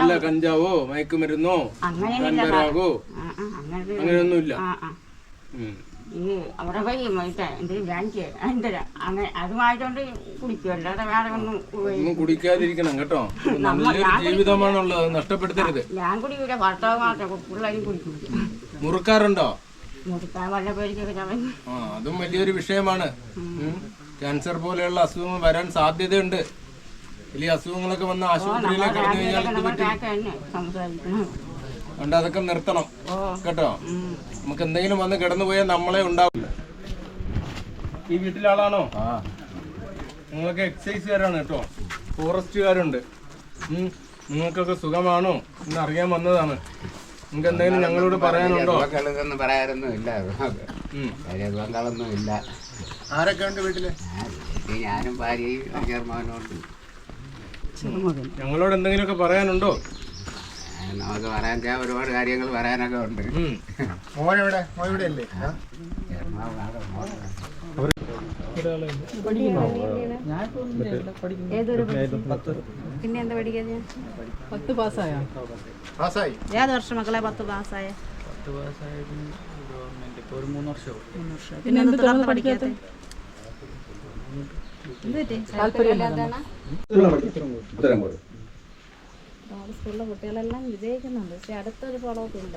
അല്ല, കഞ്ചാവോ മയക്കുമരുന്നോ കഞ്ചാവോ അങ്ങനെയൊന്നുമില്ല. അവിടെ പോയി എന്തെങ്കിലും ബാങ്ക് അങ്ങനെ അതുമായിട്ടോണ്ട് കുടിക്കും, അല്ലാതെ വേറെ ഒന്നും കുടിക്കാതിരിക്കണം കേട്ടോ. നല്ലൊരു ജീവിതമാണുള്ളത്, നഷ്ടപ്പെടുത്തരുത്. ഞാൻ കുടിക്കൂല, ഭർത്താവ് മാത്രം, പിള്ളേരും കുടിക്കൂല. മുറുക്കാറുണ്ടോ? മുറുക്കാൻ വല്ല പേടിക്കൊക്കെ അതും വലിയൊരു വിഷയമാണ്. ക്യാൻസർ പോലെയുള്ള അസുഖങ്ങൾ വരാൻ സാധ്യതയുണ്ട്. വലിയ അസുഖങ്ങളൊക്കെ വന്ന ആശുപത്രിയിലേക്ക് കിടന്നു കഴിഞ്ഞാൽ അതുകൊണ്ട് അതൊക്കെ നിർത്തണം കേട്ടോ. നമുക്ക് എന്തെങ്കിലും വന്ന് കിടന്നു പോയാൽ നമ്മളെ ഉണ്ടാവില്ല. ഈ വീട്ടിലെ ആളാണോ? നിങ്ങളൊക്കെ എക്സൈസുകാരാണ് കേട്ടോ, ഫോറസ്റ്റുകാരുണ്ട്. നിങ്ങൾക്കൊക്കെ സുഖമാണോ എന്ന് അറിയാൻ വന്നതാണ്. നിങ്ങൾക്ക് എന്തെങ്കിലും ഞങ്ങളോട് പറയാനുണ്ടോ? പറയാനൊന്നുമില്ല, ബംഗാളൊന്നും ഇല്ല. ആരൊക്കെ ഉണ്ട് വീട്ടില്? ഞാനും ഭാര്യയും ചെറുമാനുണ്ട്. ഞങ്ങളോട് എന്തെങ്കിലുമൊക്കെ പറയാനുണ്ടോ? നമുക്ക് പറയാൻ ഒരുപാട് കാര്യങ്ങൾ പറയാനൊക്കെ ഉണ്ട്. മോനെവിടെ? മോൻ ഇവിടെ അല്ലേ? പിന്നെ എന്താ പഠിക്കാൻ? 10 പാസ്സായോ? പാസ്സായി. ഏത് വർഷം മക്കളെ 10 പാസ്സായ? 10 പാസ്സായത് ഒരു 3 വർഷമോ. പിന്നെ എന്ത് തുടർന്ന് പഠിക്കാത്ത? സ്കൂളിലെ കുട്ടികളെല്ലാം വിജയിക്കുന്നുണ്ട്, പക്ഷെ അടുത്തൊരു ഫോളോ അപ്പ് ഇല്ല.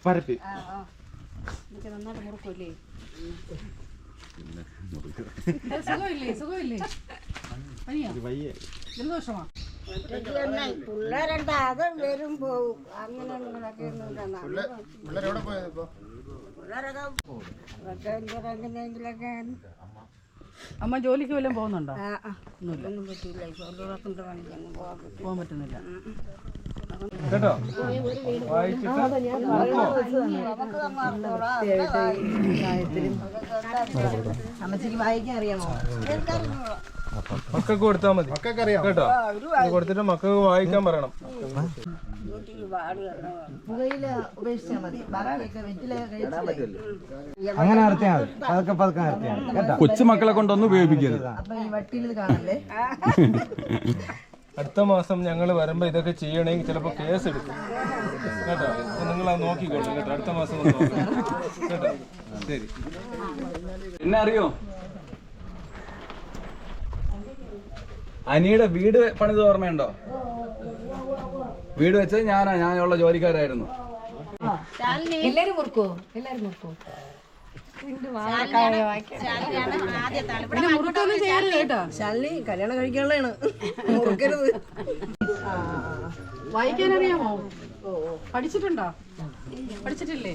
പരപ്പി നന്നായിട്ട് മുറുക്കൂല്ലേ? സുഖമില്ലേ? ജലദോഷമാ? പിള്ളേരുണ്ടാകെ വരും പോവും, അങ്ങനെയൊക്കെ പിള്ളേരെവിടെ പോയത്? ഇപ്പൊ എങ്ങനെയെങ്കിലൊക്കെ. അമ്മ ജോലിക്ക് വല്ലതും പോകുന്നുണ്ടോ? ഒന്നും പറ്റില്ല, പോകാൻ പറ്റുന്നില്ല കേട്ടോ. അമ്മച്ചിക്ക് വായിക്കാൻ അറിയാമോ? മക്കൾക്ക് കൊടുത്താൽ മതി. മക്കൾക്ക് അറിയാം കേട്ടോ. കൊടുത്തിട്ട് മക്കൾക്ക് വായിക്കാൻ പറയണം. അങ്ങനെ നടത്തിയാൽ മതി, പതുക്കെ പതുക്കെ നടത്തിയാൽ കേട്ടോ. കൊച്ചുമക്കളെ കൊണ്ടൊന്നും ഉപയോഗിക്കരുത്. അടുത്ത മാസം ഞങ്ങൾ വരുമ്പോൾ ഇതൊക്കെ ചെയ്യണമെങ്കിൽ ചിലപ്പോൾ കേസ് എടുക്കും കേട്ടോ. അപ്പോൾ നിങ്ങൾ അത് നോക്കിക്കോളൂ കേട്ടോ. അടുത്ത മാസം കേട്ടോ. ശരി. എന്നെ അറിയോ? അനിയുടെ വീട് പണിത് ഓർമ്മയുണ്ടോ? വീട് വെച്ചത് ഞാനുള്ള ജോലിക്കാരായിരുന്നു. എല്ലാരും മുറുക്കോ? ശാലിനി കല്യാണം കഴിക്കാനുള്ളതാണ്, മുറുക്കരുത്. വായിക്കാൻ അറിയാമോ? പഠിച്ചിട്ടുണ്ടോ? പഠിച്ചിട്ടില്ലേ?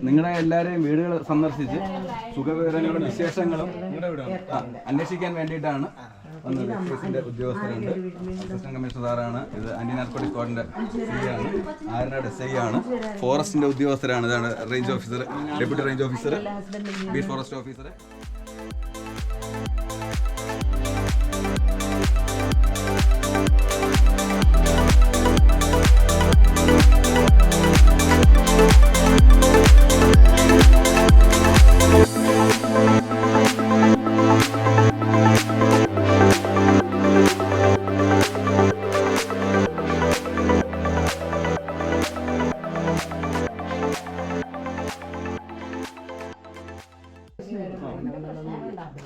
നിങ്ങളുടെ എല്ലാവരെയും വീടുകൾ സന്ദർശിച്ച് സുഖവിവരങ്ങളും വിശേഷങ്ങളും അന്വേഷിക്കാൻ വേണ്ടിയിട്ടാണ് വന്നത്. എക്സൈസിന്റെ ഉദ്യോഗസ്ഥരുണ്ട്, അസിസ്റ്റന്റ് കമ്മീഷണർ സാറാണ്, ഇത് ആന്റി നാർക്കോട്ടിക് സ്ക്വാഡിന്റെ സി ആണ്, ആരനാട് SI ആണ്, ഫോറസ്റ്റിന്റെ ഉദ്യോഗസ്ഥരാണ്, ഇതാണ് range officer, deputy range officer, beat forest officer.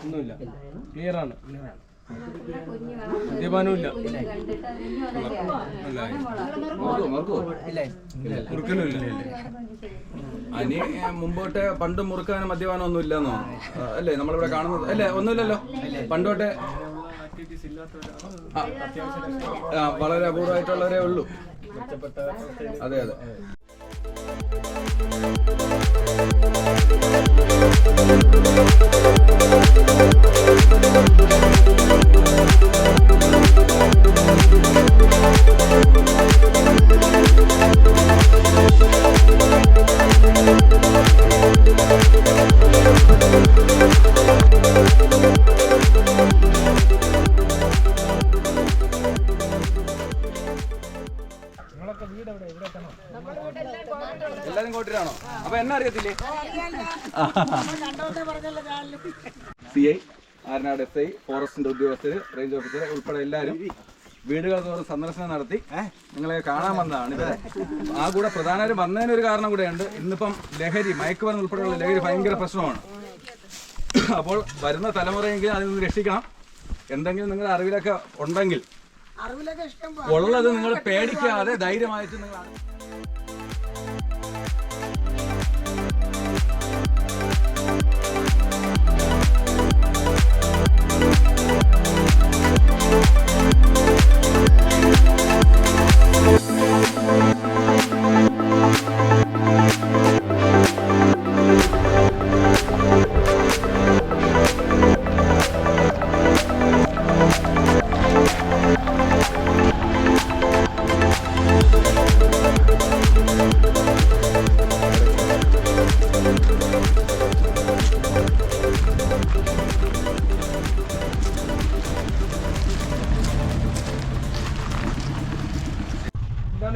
ഒന്നുമില്ല, ക്ലിയർ ആണ്, മദ്യപാനവും ഇല്ല, മുറുക്കലും ഇല്ല. അനി മുമ്പോട്ട് പണ്ട് മുറുക്കാനും മദ്യപാനം ഒന്നും ഇല്ലെന്നോ അല്ലേ നമ്മളിവിടെ കാണുന്നത്? അല്ലേ, ഒന്നുമില്ലല്ലോ. പണ്ടോട്ടെ വളരെ അപൂർവമായിട്ടുള്ളവരേ ഉള്ളൂ. അതെ അതെ. എല്ലാരും കോട്ടിലാണോ? അപ്പൊ എന്നെ അറിയത്തില്ലേ? CI, ആരനാട് SI, ഫോറസ്റ്റിന്റെ ഉദ്യോഗസ്ഥര്, റേഞ്ച് ഓഫീസർ ഉൾപ്പെടെ എല്ലാവരും വീടുകൾ തോറും സന്ദർശനം നടത്തി നിങ്ങളെ കാണാൻ വന്നതാണ്. ഇവിടെ ആ കൂടെ പ്രധാനമായും വന്നതിനൊരു കാരണം കൂടെയുണ്ട്. ഇന്നിപ്പം ലഹരി, മയക്കുമരുന്ന് ഉൾപ്പെടെയുള്ള ലഹരി ഭയങ്കര പ്രശ്നമാണ്. അപ്പോൾ വരുന്ന തലമുറയെങ്കിലും അതിൽ നിന്ന് രക്ഷിക്കണം. എന്തെങ്കിലും നിങ്ങളുടെ അറിവിലൊക്കെ ഉണ്ടെങ്കിൽ ഉള്ളത് നിങ്ങൾ പേടിക്കാതെ ധൈര്യമായിട്ട് നിങ്ങൾ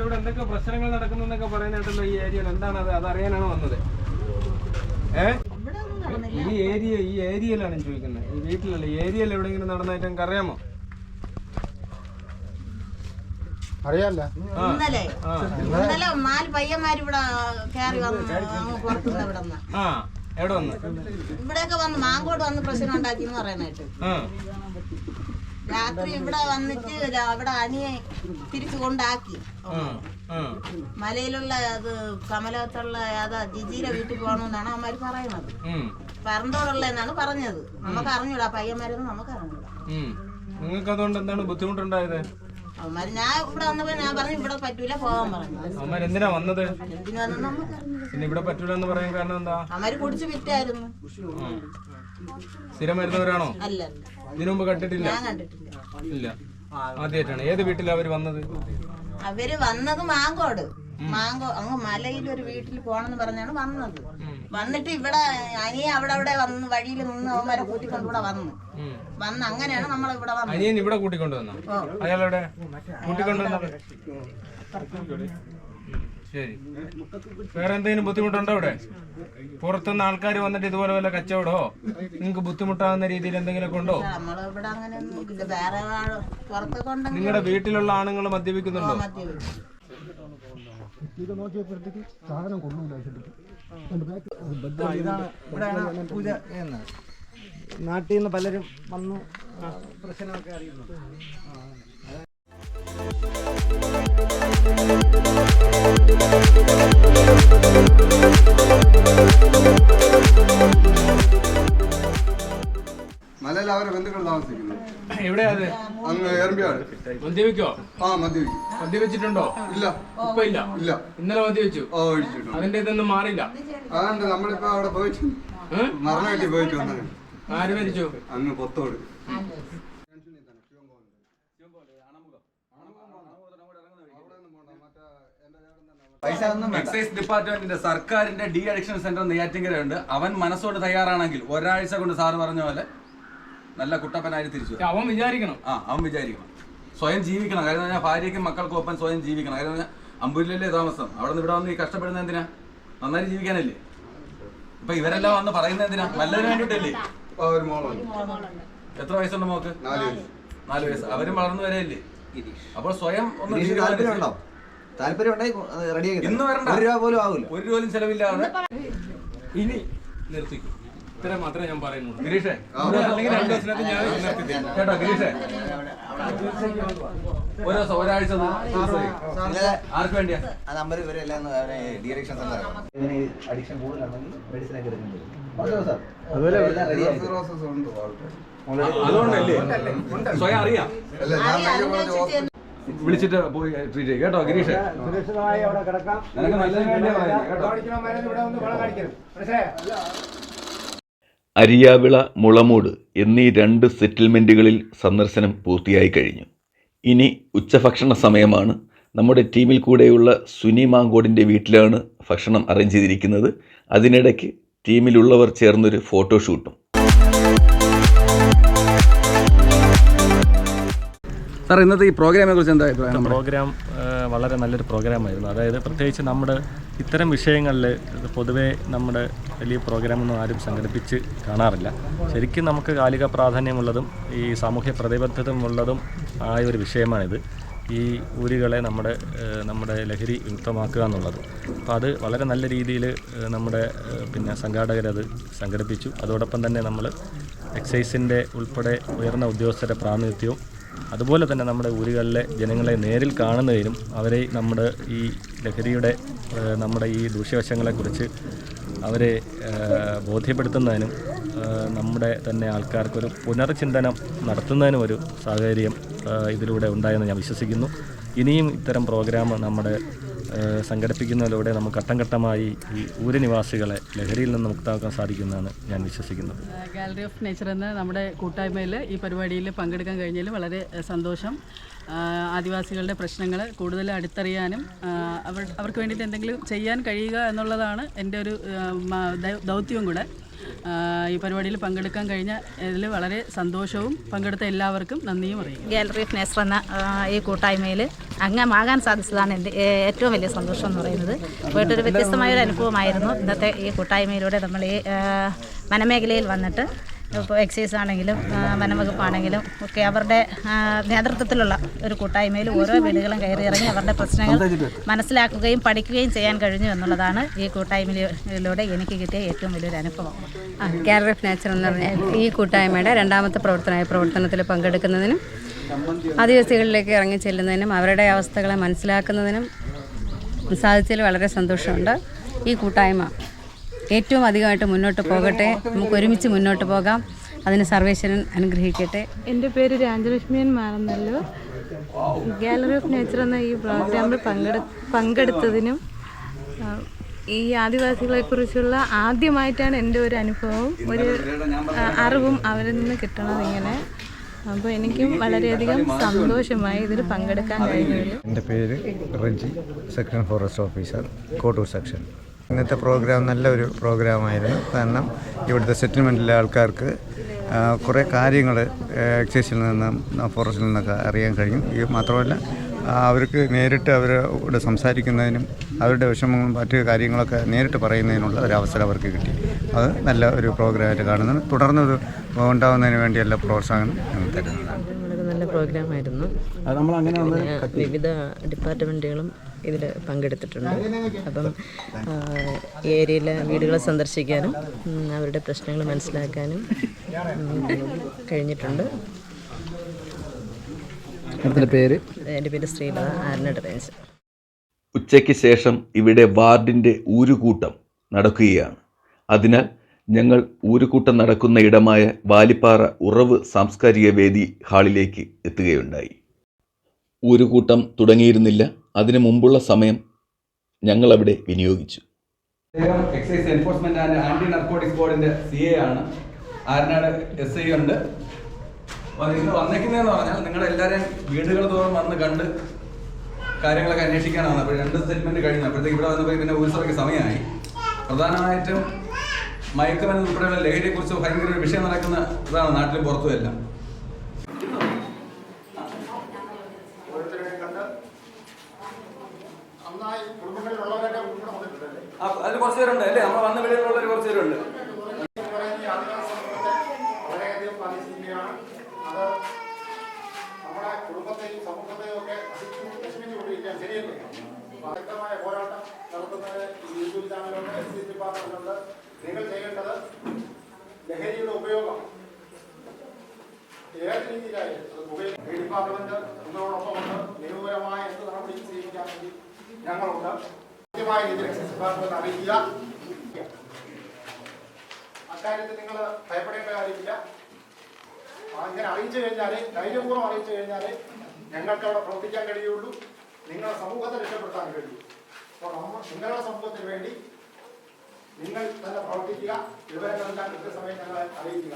ഇവിടെ എന്തൊക്കെ പ്രശ്നങ്ങൾ നടക്കുന്നൊക്കെ പറയുന്നതായിട്ടല്ലോ. ഈ ഏരിയയിൽ എന്താണ് അത് അറിയാനാണ് വന്നത്. ഈ ഏരിയയിലാണ് ചോദിക്കുന്നത്, ഈ വീട്ടിലല്ല, ഈ ഏരിയയിൽ എവിടെയെങ്കിലും നടന്നായിട്ട് നിങ്ങൾക്ക് അറിയാമോ? അറിയാമല്ലോ. ഇന്നലെ 4 പയ്യന്മാർ ഇവിടെ കയറി വന്നു, പുറത്തുനിന്ന് ഇവിടെ വന്ന് എവിടെ വന്ന് ഇവിടെയൊക്കെ വന്ന് മാങ്കോട് വന്ന് പ്രശ്നം ഉണ്ടാക്കി എന്ന് പറയാനായിട്ട്. രാത്രി ഇവിടെ വന്നിട്ട് അവിടെ അനിയെ തിരിച്ചു കൊണ്ടാക്കി. മലയിലുള്ള അത് കമലത്തുള്ള അതാ ജിജിയുടെ വീട്ടിൽ പോകണമെന്നാണ് അവന്മാര് പറയുന്നത്. പറന്തോടുള്ള എന്നാണ് പറഞ്ഞത്. നമുക്ക് അറിഞ്ഞൂടാ, പയ്യന്മാരൊന്നും നമുക്ക് അറിഞ്ഞൂടാ. നിങ്ങൾക്ക് അതുകൊണ്ട് എന്താണ് ബുദ്ധിമുട്ടുണ്ടായത്? അവന്മാര് ഞാൻ ഇവിടെ വന്നപ്പോ ഞാൻ പറഞ്ഞു ഇവിടെ പറ്റൂല, പോകാൻ പറഞ്ഞു. അവന്മാര് എന്തിനാ വന്നത്? എന്തിനാന്ന് നമുക്ക് പിന്നെ ഇവിടെ പറ്റൂല എന്ന് പറയാൻ കാരണം എന്താ? അവന്മാര് കുടിച്ചു വിറ്റായിരുന്നു. സ്ഥിരം വരുന്നവരാണോ? അല്ല, ഇതിനു മുമ്പ് കണ്ടിട്ടില്ല? ഞാൻ കണ്ടിട്ടില്ല. ഇല്ല, ആദ്യമായിട്ടാണ്. ഏത് വീട്ടിലാ അവര് വന്നത്? അവര് വന്നത് മാങ്കോട്, അങ്ങ് മലയിൽ ഒരു വീട്ടിൽ പോണെന്ന് പറഞ്ഞാണ് വന്നത്. വന്നിട്ട് ഇവിടെ അനിയെ അവിടെ വന്ന് വഴിയിൽ നിന്ന് അവന്മാരെ കൂട്ടിക്കൊണ്ട് ഇവിടെ വന്ന് അങ്ങനെയാണ് നമ്മൾ ഇവിടെ വന്നത്. അനിയൻ ഇവിടെ കൂട്ടിക്കൊണ്ടുവന്നോ? അയാളെവിടെ കൂട്ടിക്കൊണ്ടുവന്ന? ശരി. വേറെ എന്തെങ്കിലും ബുദ്ധിമുട്ടുണ്ടോ ഇവിടെ? പുറത്തുനിന്ന് ആൾക്കാർ വന്നിട്ട് ഇതുപോലെ വല്ല കച്ചവടോ നിങ്ങൾക്ക് ബുദ്ധിമുട്ടാകുന്ന രീതിയിൽ എന്തെങ്കിലുമൊക്കെ ഉണ്ടോ? നമ്മളിവിടെ അങ്ങനെയൊന്നും ഇല്ല. വേറെ പുറത്തൊക്കെ നിങ്ങളുടെ വീട്ടിലുള്ള ആണുങ്ങൾ മദ്യപിക്കുന്നുണ്ടോ? ഇത് നോക്കിയപ്പോഴത്തേക്ക് സാധനം കൊള്ളൂല. ഇതാണ് ഇവിടെയാണ് പൂജ ചെയ്യുന്നത്. നാട്ടിൽ നിന്ന് പലരും വന്നു പ്രശ്നമൊക്കെ അറിയുന്നു. മലയിൽ അവരെ ബന്ധുക്കൾ താമസിക്കുന്നു. എവിടെയാ അത്? അങ്ങ് എറമ്പിയാണ്. മദ്യപിക്കോ? ആ മദ്യപിക്കും. മദ്യപിച്ചിട്ടുണ്ടോ? ഇല്ല. ഇപ്പൊ ഇല്ല? ഇല്ല. ഇന്നലെ മദ്യപിച്ചു? ഓ ഒഴിച്ചിട്ടുണ്ട്. അതിന്റെ ഇതൊന്നും മാറില്ല? അതുകൊണ്ട് നമ്മളിപ്പോ അവിടെ പോയിട്ട് മരണ വീട്ടിൽ പോയിട്ട് വന്നത്. ആര് മരിച്ചു? അങ്ങ് പൊത്തോട്. എക്സൈസ് ഡിപ്പാർട്ട്മെന്റിന്റെ സർക്കാരിന്റെ ഡി അഡിക്ഷൻ സെന്റർ നെയ്യാറ്റിൻകരയുണ്ട്. അവൻ മനസ്സോട് തയ്യാറാണെങ്കിൽ ഒരാഴ്ച കൊണ്ട് സാറ് പറഞ്ഞ പോലെ നല്ല കുട്ടപ്പനായി തിരിച്ചു. അവൻ വിചാരിക്കണം. അവൻ വിചാരിക്കണം, സ്വയം ജീവിക്കണം. കാര്യം പറഞ്ഞാൽ ഭാര്യയ്ക്കും മക്കൾക്കും ഒപ്പം സ്വയം ജീവിക്കണം. കാര്യം പറഞ്ഞാൽ അമ്പൂരിലല്ലേ താമസം, അവിടെ നിന്ന് ഇവിടെ വന്ന് ഈ കഷ്ടപ്പെടുന്ന എന്തിനാ? നന്നായി ജീവിക്കാനല്ലേ. ഇപ്പൊ ഇവരെല്ലാം വന്ന് പറയുന്നത് എന്തിനാ? നല്ലതിന് വേണ്ടിട്ടല്ലേ. ഒരു മോളുണ്ട്. എത്ര വയസ്സുണ്ട് മോക്ക്? 4 വയസ്സ്. അവരും വളർന്നു വരെയല്ലേ. അപ്പോൾ സ്വയം ഒന്ന് ഇന്ന് വരണ്ട, 1 രൂപ പോലും ചെലവില്ലാതെ ഇനി നിർത്തിക്കും. ഇത്ര മാത്രമേ ഞാൻ പറയുന്നുള്ളൂ. ഗിരീഷേ, അല്ലെങ്കിൽ 2 ദിവസത്തിനകത്ത് ഞാൻ നിർത്തി കേട്ടോ ഗിരീഷേ, ഒരു ദിവസം ഒരാഴ്ച ആർക്ക് വേണ്ടിയാ? അതുകൊണ്ടല്ലേ സ്വയം അറിയാം. വിളിച്ചിട്ട് പോയി ട്രീറ്റ് ചെയ്യും കേട്ടോ ഗിരീഷേ. നിനക്ക് നല്ലതിന് വേണ്ടിയാ കേട്ടോ. അരിയാവിള, മുളമൂട് എന്നീ 2 സെറ്റിൽമെൻറ്റുകളിൽ സന്ദർശനം പൂർത്തിയായി കഴിഞ്ഞു. ഇനി ഉച്ചഭക്ഷണ സമയമാണ്. നമ്മുടെ ടീമിൽ കൂടെയുള്ള സുനി മാങ്കോടിൻ്റെ വീട്ടിലാണ് ഭക്ഷണം അറേഞ്ച് ചെയ്തിരിക്കുന്നത്. അതിനിടയ്ക്ക് ടീമിലുള്ളവർ ചേർന്നൊരു ഫോട്ടോഷൂട്ടും. സാർ, ഇന്നത്തെ ഈ പ്രോഗ്രാമിനെ കുറിച്ച് എന്താ അഭിപ്രായം? പ്രോഗ്രാം വളരെ നല്ലൊരു പ്രോഗ്രാമായിരുന്നു. അതായത് പ്രത്യേകിച്ച് നമ്മുടെ ഇത്തരം വിഷയങ്ങളിൽ പൊതുവേ നമ്മുടെ വലിയ പ്രോഗ്രാമൊന്നും ആരും സംഘടിപ്പിച്ച് കാണാറില്ല. ശരിക്കും നമുക്ക് കാലിക പ്രാധാന്യമുള്ളതും ഈ സാമൂഹ്യ പ്രതിബദ്ധതയുള്ളതും ആയ ഒരു വിഷയമാണിത്. ഈ ഊരുകളെ നമ്മുടെ ലഹരി വിമുക്തമാക്കുക എന്നുള്ളത്. അപ്പോൾ അത് വളരെ നല്ല രീതിയിൽ നമ്മുടെ സംഘാടകരത് സംഘടിപ്പിച്ചു. അതോടൊപ്പം തന്നെ നമ്മൾ എക്സൈസിൻ്റെ ഉൾപ്പെടെ ഉയർന്ന ഉദ്യോഗസ്ഥരുടെ പ്രാതിനിധ്യവും അതുപോലെ തന്നെ നമ്മുടെ ഊരുകളിലെ ജനങ്ങളെ നേരിൽ കാണുന്നതിനും അവരെ നമ്മുടെ ഈ ലഹരിയുടെ നമ്മുടെ ഈ ദൂഷ്യവശങ്ങളെക്കുറിച്ച് അവരെ ബോധ്യപ്പെടുത്തുന്നതിനും നമ്മുടെ തന്നെ ആൾക്കാർക്കൊരു പുനർചിന്തനം നടത്തുന്നതിനും ഒരു സാഹചര്യം ഇതിലൂടെ ഉണ്ടായെന്ന് ഞാൻ വിശ്വസിക്കുന്നു. ഇനിയും ഇത്തരം പ്രോഗ്രാം നമ്മുടെ സംഘടിപ്പിക്കുന്നതിലൂടെ നമുക്ക് ഘട്ടം ഘട്ടമായി ഈ ഊര് നിവാസികളെ ലഹരിയിൽ നിന്ന് മുക്തമാക്കാൻ സാധിക്കുമെന്നാണ് ഞാൻ വിശ്വസിക്കുന്നത്. ഗാലറി ഓഫ് നേച്ചർ എന്ന നമ്മുടെ കൂട്ടായ്മയിൽ ഈ പരിപാടിയിൽ പങ്കെടുക്കാൻ കഴിഞ്ഞതിൽ വളരെ സന്തോഷം. ആദിവാസികളുടെ പ്രശ്നങ്ങൾ കൂടുതൽ അടുത്തറിയാനും അവർക്ക് വേണ്ടിയിട്ട് എന്തെങ്കിലും ചെയ്യാൻ കഴിയുക എന്നുള്ളതാണ് എൻ്റെ ഒരു ദൗത്യവും കൂടെ. ഈ പരിപാടിയിൽ പങ്കെടുക്കാൻ കഴിഞ്ഞ ഇതിൽ വളരെ സന്തോഷവും പങ്കെടുത്ത എല്ലാവർക്കും നന്ദിയും അറിയും. ഗാലറി ഓഫ് നേച്ചർ എന്ന ഈ കൂട്ടായ്മയിൽ അംഗമാകാൻ സാധിച്ചതാണ് എൻ്റെ ഏറ്റവും വലിയ സന്തോഷം എന്ന് പറയുന്നത്. പോയിട്ടൊരു വ്യത്യസ്തമായൊരു അനുഭവമായിരുന്നു ഇന്നത്തെ ഈ കൂട്ടായ്മയിലൂടെ. നമ്മൾ ഈ വനമേഖലയിൽ വന്നിട്ട് ഇപ്പോൾ എക്സൈസ് ആണെങ്കിലും വനംവകുപ്പാണെങ്കിലും ഒക്കെ അവരുടെ നേതൃത്വത്തിലുള്ള ഒരു കൂട്ടായ്മയിൽ ഓരോ വീടുകളും കയറിയിറങ്ങി അവരുടെ പ്രശ്നങ്ങൾ മനസ്സിലാക്കുകയും പഠിക്കുകയും ചെയ്യാൻ കഴിഞ്ഞു എന്നുള്ളതാണ് ഈ കൂട്ടായ്മയിലൂടെ എനിക്ക് കിട്ടിയ ഏറ്റവും വലിയൊരു അനുഭവം. ഗാലറി ഓഫ് നേച്ചർ എന്ന് പറഞ്ഞാൽ ഈ കൂട്ടായ്മയുടെ 2ാമത്തെ പ്രവർത്തനത്തിൽ പങ്കെടുക്കുന്നതിനും ആദിവാസികളിലേക്ക് ഇറങ്ങി ചെല്ലുന്നതിനും അവരുടെ അവസ്ഥകളെ മനസ്സിലാക്കുന്നതിനും സാധിച്ചതിൽ വളരെ സന്തോഷമുണ്ട്. ഈ കൂട്ടായ്മ ഏറ്റവും അധികമായിട്ട് മുന്നോട്ട് പോകട്ടെ. നമുക്ക് ഒരുമിച്ച് മുന്നോട്ട് പോകാം. അതിന് സർവേശ്വരൻ അനുഗ്രഹിക്കട്ടെ. എൻ്റെ പേര് രാജലക്ഷ്മിയൻ മാറന്നല്ലൂർ. ഗാലറി ഓഫ് നേച്ചർ എന്ന ഈ പ്രോഗ്രാമിൽ പങ്കെടുത്തതിനും ഈ ആദിവാസികളെക്കുറിച്ചുള്ള ആദ്യമായിട്ടാണ് എൻ്റെ ഒരു അനുഭവവും ഒരു അറിവും അവരിൽ നിന്ന് കിട്ടണത് ഇങ്ങനെ. അപ്പോൾ എനിക്കും വളരെയധികം സന്തോഷമായി ഇതിൽ പങ്കെടുക്കാൻ കഴിഞ്ഞതിൽ. എൻ്റെ പേര് Reji, section forest officer, Kottoor section. ഇന്നത്തെ പ്രോഗ്രാം നല്ലൊരു പ്രോഗ്രാമായിരുന്നു. കാരണം ഇവിടുത്തെ സെറ്റിൽമെൻറ്റിലെ ആൾക്കാർക്ക് കുറേ കാര്യങ്ങൾ എക്സൈസിൽ നിന്നും ഫോറസ്റ്റിൽ നിന്നൊക്കെ അറിയാൻ കഴിയും. ഈ മാത്രമല്ല അവർക്ക് നേരിട്ട് അവരോട് സംസാരിക്കുന്നതിനും അവരുടെ വിഷമങ്ങളും മറ്റു കാര്യങ്ങളൊക്കെ നേരിട്ട് പറയുന്നതിനുള്ള ഒരവസരം അവർക്ക് കിട്ടി. അത് നല്ല ഒരു പ്രോഗ്രാമായിട്ട് കാണുന്നത്. തുടർന്നത് ഉണ്ടാകുന്നതിന് വേണ്ടിയുള്ള പ്രോത്സാഹനം ഞങ്ങൾ തരുന്നതാണ്. വളരെ നല്ല പ്രോഗ്രാമായിരുന്നു. വിവിധ ഡിപ്പാർട്ട്മെൻറ്റുകളും ഇതിൽ പങ്കെടുത്തിട്ടുണ്ട്. അപ്പം ഈ ഏരിയയിലെ വീടുകളെ സന്ദർശിക്കാനും അവരുടെ പ്രശ്നങ്ങൾ മനസ്സിലാക്കാനും കഴിഞ്ഞിട്ടുണ്ട്. എൻ്റെ പേര് ശ്രീലത, ആരനട് റേഞ്ച്. ഉച്ചയ്ക്ക് ശേഷം ഇവിടെ വാർഡിൻ്റെ ഊരുകൂട്ടം നടക്കുകയാണ്. അതിനാൽ ഞങ്ങൾ ഊരുകൂട്ടം നടക്കുന്ന ഇടമായ വാലിപ്പാറ ഉറവ് സാംസ്കാരിക വേദി ഹാളിലേക്ക് എത്തുകയുണ്ടായി. ഊരുകൂട്ടം തുടങ്ങിയിരുന്നില്ല. അതിനു മുമ്പുള്ള സമയം ഞങ്ങളവിടെ വിനിയോഗിച്ചു. അദ്ദേഹം excise enforcement and anti narcotics ബോർഡിന്റെ CA ആണ്. ആരനാട് SI ഉണ്ട്. അപ്പോൾ നിങ്ങൾ വന്നേക്കുന്നതെന്ന് പറഞ്ഞാൽ നിങ്ങളുടെ എല്ലാവരെയും വീടുകൾ തോറും വന്ന് കണ്ട് കാര്യങ്ങളൊക്കെ അന്വേഷിക്കാനാണ്. അപ്പോൾ 2 സെഗ്മെന്റ് കഴിഞ്ഞു. അപ്പോഴത്തേക്ക് ഇവിടെ വന്നപ്പോൾ പിന്നെ ഉത്സവയ്ക്ക് സമയമായി. പ്രധാനമായിട്ടും മയക്കുമരുന്ന് ഉൾപ്പെടെയുള്ള ലഹരിയെക്കുറിച്ച് ഭയങ്കര ഒരു വിഷയം നടക്കുന്ന ഇതാണ് നാട്ടിലും പുറത്തുമെല്ലാം. അതിൽ കുറച്ച് പേരുണ്ട് അല്ലേ? നമ്മൾ വന്ന വീടുകളിലുള്ളവർ കുറച്ച് പേരുണ്ട്. വളരെയധികം ബാധിച്ചിരിക്കുകയാണ്. അത് നമ്മുടെ കുടുംബത്തെയും സമൂഹത്തെയും ഒക്കെ നശിപ്പിച്ചുകൊണ്ടിരിക്കാൻ ശരിയല്ല. ശക്തമായ പോരാട്ടം നടത്തുന്നതിന് യൂട്യൂബ് ചാനലുണ്ട്, എക്സൈസ് ഡിപ്പാർട്ട്മെന്റുണ്ട്. നിങ്ങൾ ചെയ്യേണ്ടത് ലഹരിയുടെ ഉപയോഗം ഏത് രീതിയിലായാലും അത് ഈ ഡിപ്പാർട്ട്മെന്റ് നിങ്ങളോടൊപ്പമുണ്ട്. നിയമപരമായ എന്ത് നടപടി സ്വീകരിക്കാൻ വേണ്ടി ഞങ്ങളുണ്ട്. കൃത്യമായ രീതിയിൽ എക്സൈസ് ഡിപ്പാർട്ട്മെന്റ് അറിയിക്കുക. അക്കാര്യത്തിൽ നിങ്ങൾ ഭയപ്പെടേണ്ട കാര്യമില്ല. അങ്ങനെ അറിയിച്ചു കഴിഞ്ഞാൽ, ധൈര്യപൂർവ്വം അറിയിച്ചു കഴിഞ്ഞാൽ ഞങ്ങൾക്ക് അവിടെ പ്രവർത്തിക്കാൻ കഴിയുള്ളൂ. നിങ്ങളുടെ സമൂഹത്തെ രക്ഷപ്പെടുത്താൻ കഴിയും. അപ്പോൾ നിങ്ങളുടെ സമൂഹത്തിന് വേണ്ടി നിങ്ങൾ തന്നെ പ്രവർത്തിക്കുക. വിവരങ്ങളെല്ലാം കൃത്യസമയം ഞങ്ങളെ അറിയിക്കുക.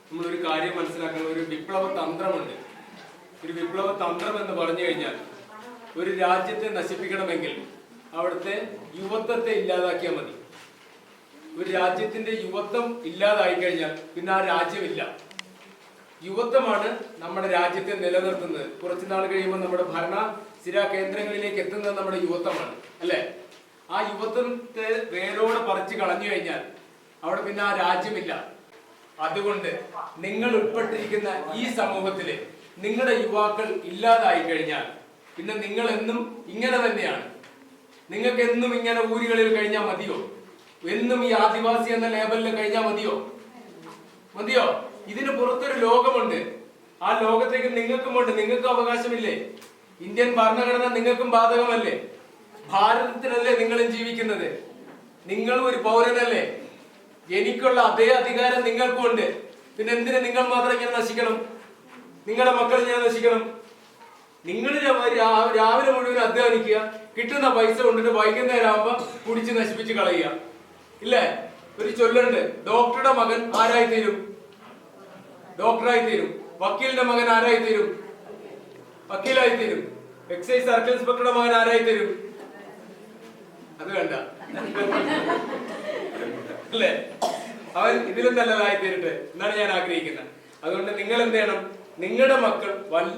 നമ്മളൊരു കാര്യം മനസ്സിലാക്കുന്ന ഒരു വിപ്ലവ തന്ത്രമുണ്ട്. ഒരു വിപ്ലവ തന്ത്രം എന്ന് പറഞ്ഞു കഴിഞ്ഞാൽ, ഒരു രാജ്യത്തെ നശിപ്പിക്കണമെങ്കിൽ അവിടുത്തെ യുവത്വത്തെ ഇല്ലാതാക്കിയാൽ മതി. ഒരു രാജ്യത്തിന്റെ യുവത്വം ഇല്ലാതായി കഴിഞ്ഞാൽ പിന്നെ ആ രാജ്യമില്ല. യുവത്വമാണ് നമ്മുടെ രാജ്യത്തെ നിലനിർത്തുന്നത്. കുറച്ചു നാൾ കഴിയുമ്പോൾ നമ്മുടെ ഭരണ സ്ഥിര കേന്ദ്രങ്ങളിലേക്ക് എത്തുന്നത് നമ്മുടെ യുവത്വമാണ്, അല്ലെ? ആ യുവത്വത്തെ വേരോടെ പറിച്ചു കളഞ്ഞു കഴിഞ്ഞാൽ അവിടെ പിന്നെ ആ രാജ്യമില്ല. അതുകൊണ്ട് നിങ്ങൾ ഉൾപ്പെട്ടിരിക്കുന്ന ഈ സമൂഹത്തില് നിങ്ങളുടെ യുവാക്കൾ ഇല്ലാതായി കഴിഞ്ഞാൽ പിന്നെ നിങ്ങൾ എന്നും ഇങ്ങനെ തന്നെയാണ്. നിങ്ങൾക്ക് എന്നും ഇങ്ങനെ ഊരുകളിൽ കഴിഞ്ഞാൽ മതിയോ? എന്നും ഈ ആദിവാസി എന്ന ലേബലിൽ കഴിഞ്ഞാൽ മതിയോ? ഇതിന് പുറത്തൊരു ലോകമുണ്ട്. ആ ലോകത്തേക്ക് നിങ്ങൾക്കുമുണ്ട്. നിങ്ങൾക്ക് അവകാശമില്ലേ? ഇന്ത്യൻ ഭരണഘടന നിങ്ങൾക്കും ബാധകമല്ലേ? ഭാരതത്തിലല്ലേ നിങ്ങളും ജീവിക്കുന്നത്? നിങ്ങളും ഒരു പൗരനല്ലേ? എനിക്കുള്ള അതേ അധികാരം നിങ്ങൾക്കും ഉണ്ട്. പിന്നെ എന്തിനാ നിങ്ങൾ മാത്രം ഇങ്ങനെ നശിക്കണം? നിങ്ങളുടെ മക്കൾ ഇങ്ങനെ നശിക്കണം? നിങ്ങൾ രാവിലെ മുഴുവൻ അധ്വാനിക്കുക, കിട്ടുന്ന പൈസ കൊണ്ടിട്ട് വൈകുന്നേരം ആവുമ്പോ കുടിച്ച് നശിപ്പിച്ച് കളയുക, ഇല്ലേ? ഒരു ചൊല്ലുണ്ട്, ഡോക്ടറുടെ മകൻ ആരായിത്തീരും? ഡോക്ടറായിത്തീരും. വക്കീലിന്റെ മകൻ ആരായിത്തീരും? വക്കീലായിത്തീരും. എക്സൈസ് സർക്കിൾ ഇൻസ്പെക്ടറുടെ മകൻ ആരായിത്തീരും? അത് വേണ്ട, അല്ലേ? അവൻ ഇതിലും നല്ലതായി തീരട്ടെ എന്നാണ് ഞാൻ ആഗ്രഹിക്കുന്നത്. അതുകൊണ്ട് നിങ്ങൾ എന്ത് ചെയ്യണം? നിങ്ങളുടെ മക്കൾ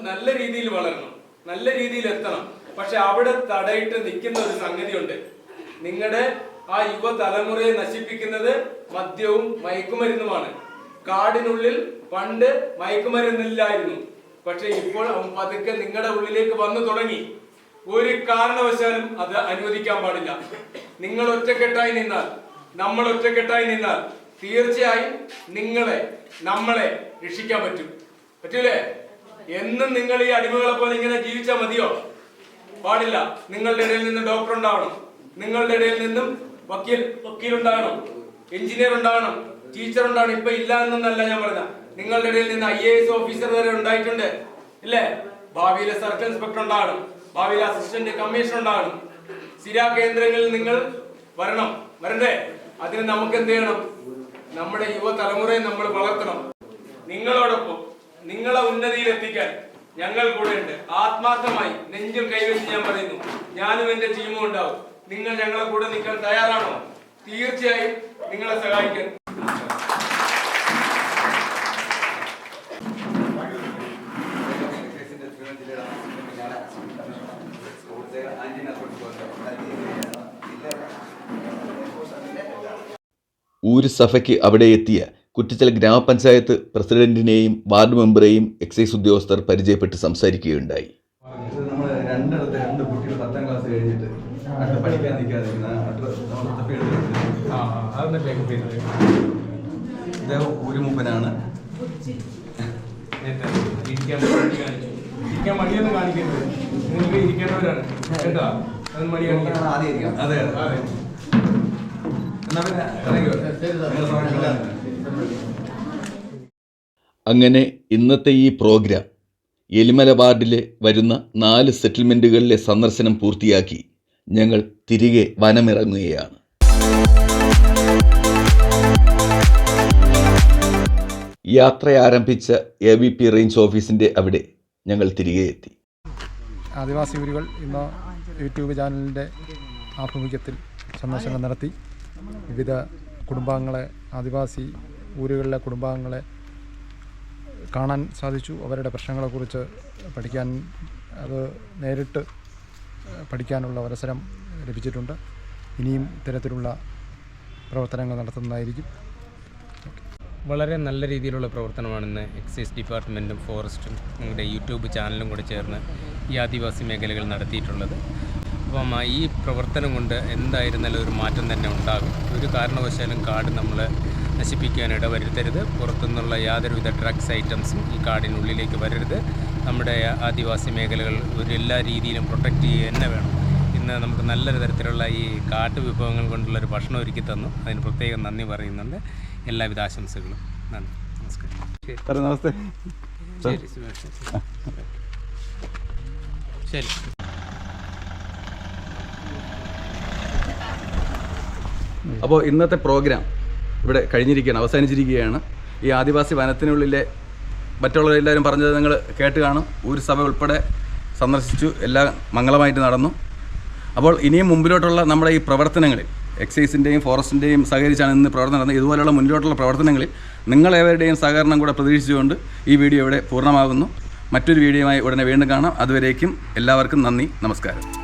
നല്ല രീതിയിൽ വളരണം, നല്ല രീതിയിൽ എത്തണം. പക്ഷെ അവിടെ തടയിട്ട് നിൽക്കുന്ന ഒരു സംഗതിയുണ്ട്. നിങ്ങളുടെ ആ യുവതലമുറയെ നശിപ്പിക്കുന്നത് മദ്യവും മയക്കുമരുന്നുമാണ്. കാടിനുള്ളിൽ പണ്ട് മയക്കുമരുന്നില്ലായിരുന്നു. പക്ഷെ ഇപ്പോൾ അവൻ പതുക്കെ നിങ്ങളുടെ ഉള്ളിലേക്ക് വന്നു തുടങ്ങി. ഒരു കാരണവശാലും അത് അനുവദിക്കാൻ പാടില്ല. നിങ്ങൾ ഒറ്റക്കെട്ടായി നിന്നാൽ, നമ്മൾ ഒറ്റക്കെട്ടായി നിന്നാൽ തീർച്ചയായും നമ്മളെ രക്ഷിക്കാൻ പറ്റൂലേ? എന്നും നിങ്ങൾ ഈ അടിമകളെ പോലെ ഇങ്ങനെ ജീവിച്ചാൽ മതിയോ? പാടില്ല. നിങ്ങളുടെ ഇടയിൽ നിന്ന് ഡോക്ടർ ഉണ്ടാവണം, നിങ്ങളുടെ ഇടയിൽ നിന്നും വക്കീൽ ഉണ്ടാകണം, എഞ്ചിനീയർ ഉണ്ടാകണം, ടീച്ചർ ഉണ്ടാകണം. ഇപ്പൊ ഇല്ല എന്നല്ല ഞാൻ പറഞ്ഞ, നിങ്ങളുടെ ഇടയിൽ നിന്ന് IAS ഓഫീസർ വരെ ഉണ്ടായിട്ടുണ്ട്, ഇല്ലേ? ഭാവിയിലെ സർക്കിൾ ഇൻസ്പെക്ടർ ഉണ്ടാകണം, ഭാവിയിൽ അസിസ്റ്റന്റ് കമ്മീഷണർ ഉണ്ടാകണം. സ്ഥിര കേന്ദ്രങ്ങളിൽ നിങ്ങൾ വരണ്ടേ? അതിന് നമുക്ക് എന്ത് ചെയ്യണം? നമ്മുടെ യുവതലമുറയെ നമ്മൾ വളർത്തണം. നിങ്ങളോടൊപ്പം നിങ്ങളെ ഉന്നതിയിൽ എത്തിക്കാൻ ഞങ്ങൾ കൂടെ ഉണ്ട്. ആത്മാർത്ഥമായി നെഞ്ചിൽ കൈവച്ച് ഞാൻ പറയുന്നു, ഞാനും എന്റെ ടീമും ഉണ്ടാവും. നിങ്ങൾ ഞങ്ങളെ കൂടെ നിൽക്കാൻ തയ്യാറാണോ? തീർച്ചയായും നിങ്ങളെ സഹായിക്കാൻ. ഊര് സഭയ്ക്ക് അവിടെ എത്തിയ കുറ്റിച്ചൽ ഗ്രാമപഞ്ചായത്ത് പ്രസിഡന്റിനെയും വാർഡ് മെമ്പറെയും എക്സൈസ് ഉദ്യോഗസ്ഥർ പരിചയപ്പെട്ട് സംസാരിക്കുകയുണ്ടായി. നമ്മൾ രണ്ട് കുട്ടികൾ 10ാം ക്ലാസ് കഴിഞ്ഞിട്ട് പഠിക്കാൻ നിൽക്കാതെ ഇദ്ദേഹം ഊരുമൂപ്പനാണ്. ഇരിക്കാൻ മടിയൊന്നും കാണിക്കരുത്. നിങ്ങൾക്ക് ഇരിക്കേണ്ടവരാണ് കേട്ടോ. അത് മടിയാണ്. അതെ. അങ്ങനെ ഇന്നത്തെ ഈ പ്രോഗ്രാം എലിമല വാർഡിലെ വരുന്ന 4 സെറ്റിൽമെൻറ്റുകളിലെ സന്ദർശനം പൂർത്തിയാക്കി ഞങ്ങൾ തിരികെ വനമിറങ്ങുകയാണ്. യാത്ര ആരംഭിച്ച AVP റേഞ്ച് ഓഫീസിൻ്റെ അവിടെ ഞങ്ങൾ തിരികെ എത്തി. ആദിവാസി ഊരുകൾ ഇന്ന് യൂട്യൂബ് ചാനലിൻ്റെ ആഭിമുഖ്യത്തിൽ സന്ദർശനം നടത്തി. വിവിധ കുടുംബാംഗങ്ങളെ, ആദിവാസി ഊരുകളിലെ കുടുംബാംഗങ്ങളെ കാണാൻ സാധിച്ചു. അവരുടെ പ്രശ്നങ്ങളെക്കുറിച്ച് പഠിക്കാൻ, അത് നേരിട്ട് പഠിക്കാനുള്ള അവസരം ലഭിച്ചിട്ടുണ്ട്. ഇനിയും ഇത്തരത്തിലുള്ള പ്രവർത്തനങ്ങൾ നടത്തുന്നതായിരിക്കും. വളരെ നല്ല രീതിയിലുള്ള പ്രവർത്തനമാണിന്ന് എക്സൈസ് ഡിപ്പാർട്ട്മെൻറ്റും ഫോറസ്റ്റും ഞങ്ങളുടെ യൂട്യൂബ് ചാനലും കൂടെ ചേർന്ന് ഈ ആദിവാസി മേഖലകൾ നടത്തിയിട്ടുള്ളത്. അപ്പം ഈ പ്രവർത്തനം കൊണ്ട് എന്തായിരുന്നാലും ഒരു മാറ്റം തന്നെ ഉണ്ടാകും. ഒരു കാരണവശാലും കാട് നമ്മൾ നശിപ്പിക്കാൻ ഇടവരുത്തരുത്. പുറത്തുനിന്നുള്ള യാതൊരുവിധ ഡ്രഗ്സ് ഐറ്റംസും ഈ കാടിനുള്ളിലേക്ക് വരരുത്. നമ്മുടെ ആദിവാസി മേഖലകൾ എല്ലാ രീതിയിലും പ്രൊട്ടക്റ്റ് ചെയ്യുക തന്നെ വേണം. ഇന്ന് നമുക്ക് നല്ലൊരു തരത്തിലുള്ള ഈ കാട്ടുവിഭവങ്ങൾ കൊണ്ടുള്ളൊരു ഭക്ഷണം ഒരുക്കി തന്നു. അതിന് പ്രത്യേകം നന്ദി പറയുന്നുണ്ട്. എല്ലാവിധ ആശംസകളും. നന്ദി, നമസ്കാരം. നമസ്തേ. ശരി. അപ്പോൾ ഇന്നത്തെ പ്രോഗ്രാം ഇവിടെ കഴിഞ്ഞിരിക്കുകയാണ്, അവസാനിച്ചിരിക്കുകയാണ്. ഈ ആദിവാസി വനത്തിനുള്ളിലെ മറ്റുള്ളവരെല്ലാവരും പറഞ്ഞത് നിങ്ങൾ കേട്ട് കാണും. ഊരുസഭ ഉൾപ്പെടെ സന്ദർശിച്ചു, എല്ലാം മംഗളമായിട്ട് നടന്നു. അപ്പോൾ ഇനിയും മുമ്പിലോട്ടുള്ള നമ്മുടെ ഈ പ്രവർത്തനങ്ങളിൽ എക്സൈസിൻ്റെയും ഫോറസ്റ്റിൻ്റെയും സഹകരിച്ചാണ് ഇന്ന് പ്രവർത്തനം നടന്നത്. ഇതുപോലെയുള്ള മുന്നിലോട്ടുള്ള പ്രവർത്തനങ്ങളിൽ നിങ്ങളേവരുടെയും സഹകരണം കൂടെ പ്രതീക്ഷിച്ചുകൊണ്ട് ഈ വീഡിയോ ഇവിടെ പൂർണ്ണമാകുന്നു. മറ്റൊരു വീഡിയോയുമായി ഉടനെ വീണ്ടും കാണാം. അതുവരേക്കും എല്ലാവർക്കും നന്ദി, നമസ്കാരം.